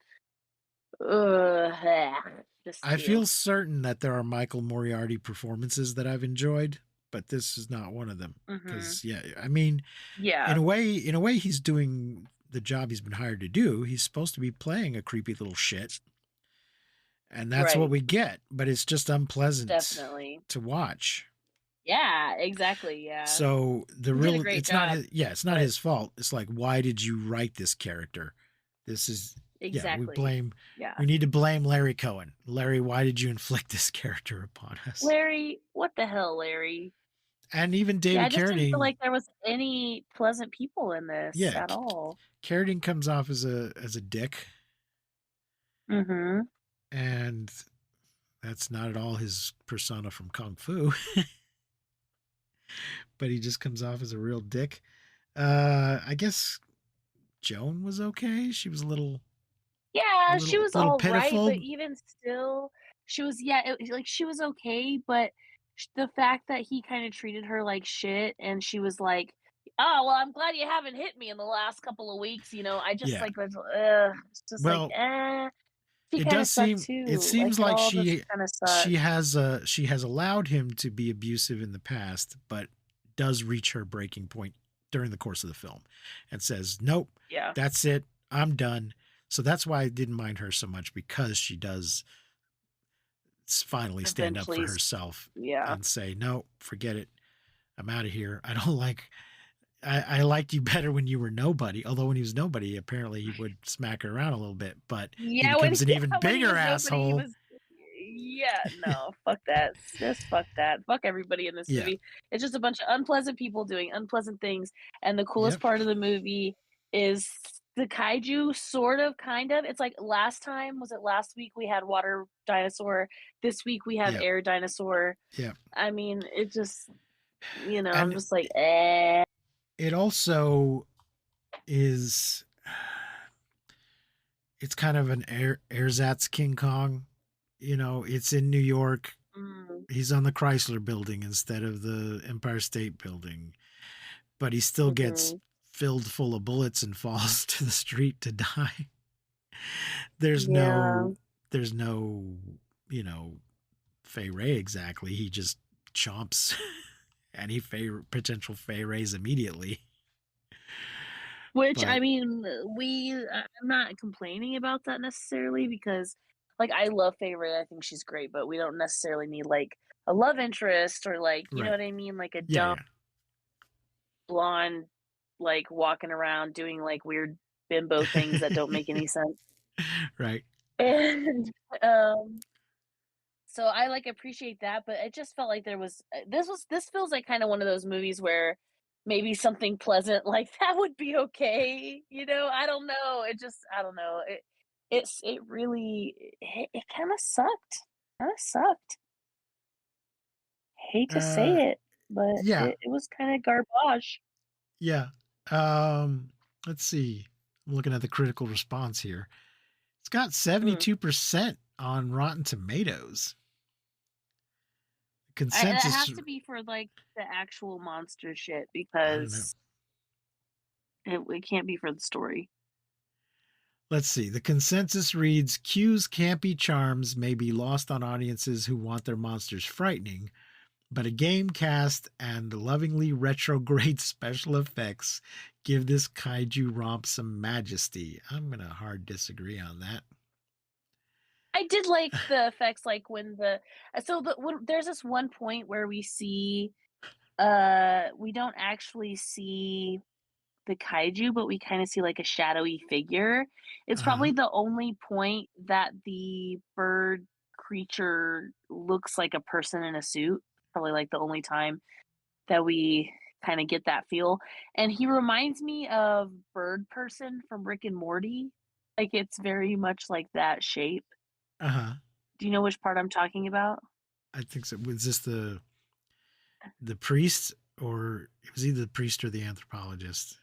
just I feel certain that there are Michael Moriarty performances that I've enjoyed, but this is not one of them. Because I mean, yeah, in a way, he's doing the job he's been hired to do. He's supposed to be playing a creepy little shit, and that's what right. we get. But it's just unpleasant Definitely. to watch. Yeah, exactly. Yeah. So He did a great it's job, not it's not his fault. It's like, why did you write this character? This is exactly. we need to blame Larry Cohen. Larry, why did you inflict this character upon us? Larry, what the hell, Larry? And even Yeah, David I just didn't feel Carradine. like there was any pleasant people in this Yeah, at all. Carradine comes off as a dick, Mm-hmm. and that's not at all his persona from Kung Fu. But he just comes off as a real dick. I guess Joan was okay. She was a little Yeah, she was all right, pitiful. but even still, she was she was okay, but the fact that he kind of treated her like shit, and she was like, "Oh, well, I'm glad you haven't hit me in the last couple of weeks." I just Yeah. was, it's just Well, she it kind of does sucked seem too. it seems It like all just kind of sucked. she has allowed him to be abusive in the past, but does reach her breaking point during the course of the film and says, "Nope, Yeah. that's it. I'm done." So that's why I didn't mind her so much, because she does finally stand up for Eventually, herself yeah. and say, "No, forget it. I'm out of here. I don't like I liked you better when you were nobody." Although when he was nobody, apparently he would smack her around a little bit, but he becomes an even when he bigger was nobody, asshole. no, fuck that. Just fuck that. Fuck everybody in this Yeah. movie. It's just a bunch of unpleasant people doing unpleasant things. And the coolest Yep. part of the movie is the kaiju, sort of, kind of. It's like last week we had water dinosaur. This week we have Yep. air dinosaur. Yeah. I mean, it just, I'm And just like, eh. it also is, it's kind of an ersatz King Kong. It's in New York. He's on the Chrysler Building instead of the Empire State Building, but he still gets filled full of bullets and falls to the street to die. There's no Fay Ray exactly. He just chomps any potential Fay Rays immediately. Which, I mean, I'm not complaining about that necessarily, because, like, I love Fay Ray. I think she's great, but we don't necessarily need, like, a love interest, or, like, you know what I mean? Like a dumb blonde, like, walking around doing, like, weird bimbo things that don't make any sense. Right. And, so I, like, appreciate that, but it just felt like there was this feels like kind of one of those movies where maybe something pleasant like that would be okay. I don't know. I don't know. It really it kind of sucked. Kind of sucked. Hate to say it, but Yeah. it was kind of garbage. Yeah. Let's see. I'm looking at the critical response here. It's got 72% on Rotten Tomatoes. consensus. It has to be for like the actual monster shit I don't know. because it can't be for the story. Let's see. The consensus reads Q's campy charms may be lost on audiences who want their monsters frightening, but a game cast and lovingly retrograde special effects give this kaiju romp some majesty. I'm going to hard disagree on that. I did like the effects, like when there's this one point where we see, we don't actually see the kaiju, but we kind of see like a shadowy figure. It's probably the only point that the bird creature looks like a person in a suit. Probably like the only time that we kind of get that feel. And he reminds me of Bird Person from Rick and Morty. Like it's very much like that shape. Uh-huh. Do you know which part I'm talking about? I think so. Was this the priest, or it was either the priest or the anthropologist?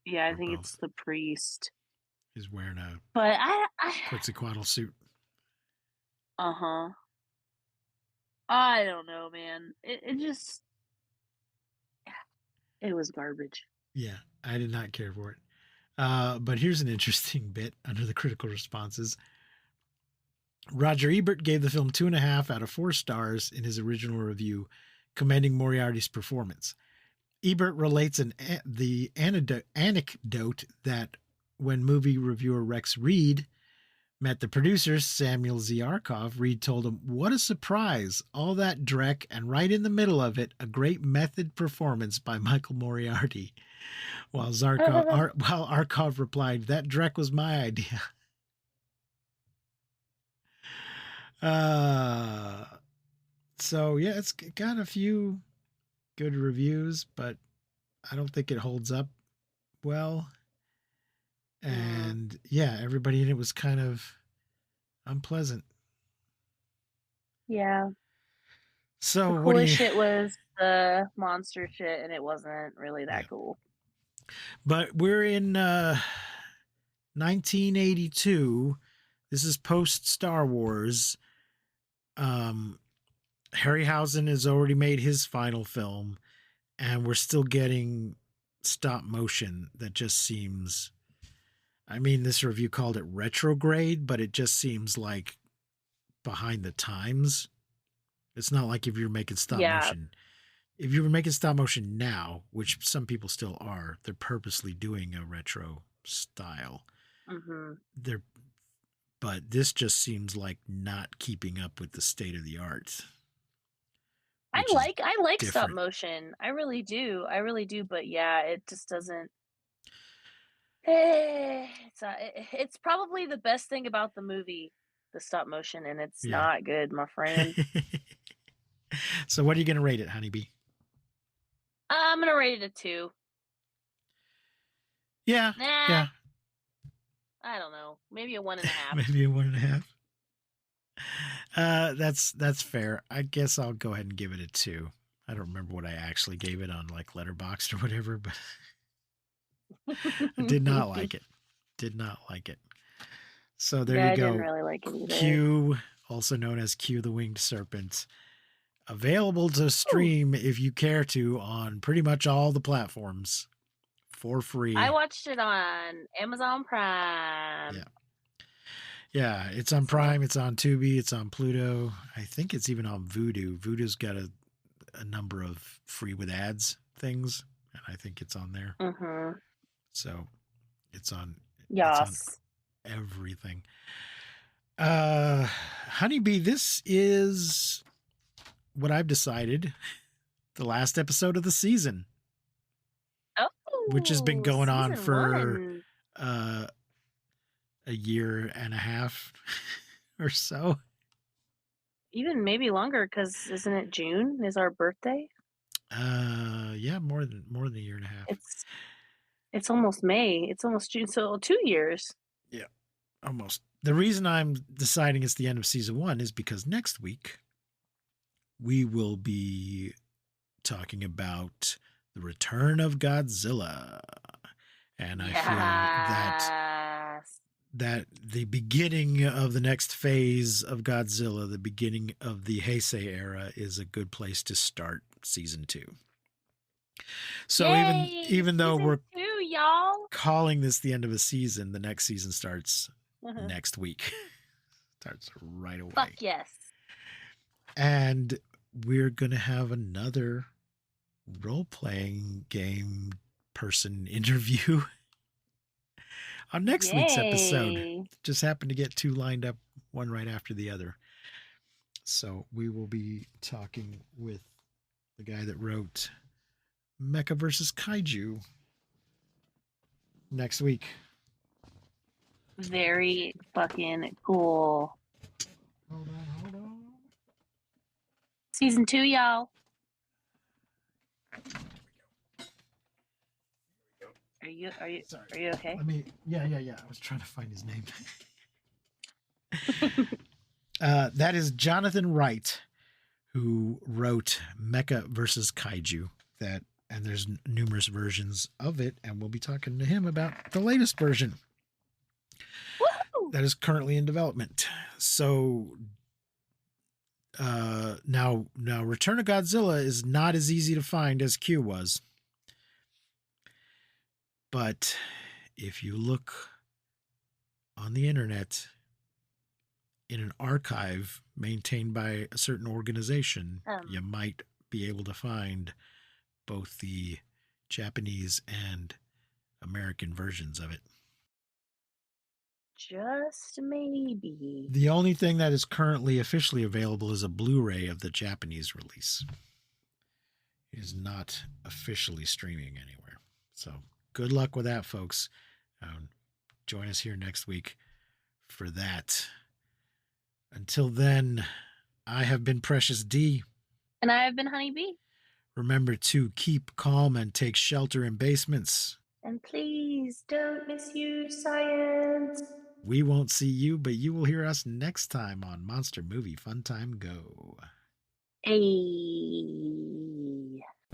Yeah, I or think both. it's the priest. He's wearing a But Quetzalcoatl suit. Uh-huh. I don't know, man. It just it was garbage. Yeah, I did not care for it. But here's an interesting bit under the critical responses. Roger Ebert gave the film 2.5 out of 4 stars in his original review, commending Moriarty's performance. Ebert relates the anecdote that when movie reviewer Rex Reed met the producer, Samuel Ziarkov, Reed told him, "What a surprise. All that dreck, and right in the middle of it, a great method performance by Michael Moriarty." While Arkov replied, "That dreck was my idea." So yeah, it's got a few good reviews, but I don't think it holds up well. And yeah, everybody in it was kind of unpleasant. Yeah. So the what do you? coolest shit was the monster shit, and it wasn't really that cool. But we're in 1982. This is post Star Wars. Harryhausen has already made his final film, and we're still getting stop motion that just seems, I mean, this review called it retrograde, but it just seems like behind the times. It's not like if you're making stop motion. If you were making stop motion now, which some people still are, they're purposely doing a retro style. But this just seems like not keeping up with the state of the art. I like stop motion. I really do. But yeah, it just doesn't. It's probably the best thing about the movie, the stop motion, and it's not good, my friend. So what are you going to rate it, Honeybee? I'm going to rate it a 2. Yeah. Nah. Yeah. I don't know. Maybe a 1.5. Maybe a 1.5. That's fair. I guess I'll go ahead and give it a 2. I don't remember what I actually gave it on like Letterboxd or whatever, but I did not like it. So there you go. I didn't really like it either. Q, also known as Q the Winged Serpent, available to stream if you care to on pretty much all the platforms for free. I watched it on Amazon Prime. Yeah, it's on Prime, it's on Tubi, it's on Pluto. I think it's even on Vudu. Vudu's got a number of free with ads things, and I think it's on there. So it's on everything. Honeybee, this is what I've decided, the last episode of the season. Which has been going on for a year and a half or so. Even maybe longer, because isn't it June is our birthday? Yeah, more than a year and a half. It's almost May. It's almost June, so 2 years. Yeah, almost. The reason I'm deciding it's the end of season 1 is because next week we will be talking about the return of Godzilla. And I feel that that the beginning of the next phase of Godzilla, the beginning of the Heisei era, is a good place to start season 2. So Yay, even though season we're 2, y'all. calling this the end of a season, the next season starts Uh-huh. next week. Starts right away. Fuck yes. And we're going to have another role-playing game person interview on next week's episode. Yay. Just happened to get 2 lined up, one right after the other. So we will be talking with the guy that wrote Mecha vs. Kaiju next week. Very fucking cool. Hold on. Season 2, y'all. Are you Sorry. Are you okay? Yeah. I was trying to find his name. That is Jonathan Wright, who wrote Mecha vs. Kaiju. And there's numerous versions of it, and we'll be talking to him about the latest version. Woo! That is currently in development. So now Return of Godzilla is not as easy to find as Q was. But if you look on the internet in an archive maintained by a certain organization, you might be able to find both the Japanese and American versions of it. Just maybe. The only thing that is currently officially available is a Blu-ray of the Japanese release. It is not officially streaming anywhere. So good luck with that, folks. Join us here next week for that. Until then, I have been Precious D. And I have been Honeybee. Remember to keep calm and take shelter in basements. And please don't misuse science. We won't see you, but you will hear us next time on Monster Movie Fun Time Go. Hey.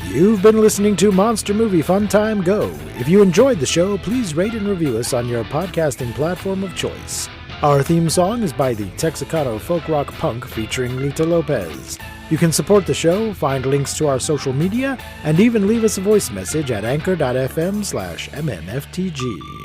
You've been listening to Monster Movie Fun Time Go. If you enjoyed the show, please rate and review us on your podcasting platform of choice. Our theme song is by the Texacato Folk Rock Punk featuring Lita Lopez. You can support the show, find links to our social media, and even leave us a voice message at anchor.fm/mmftg.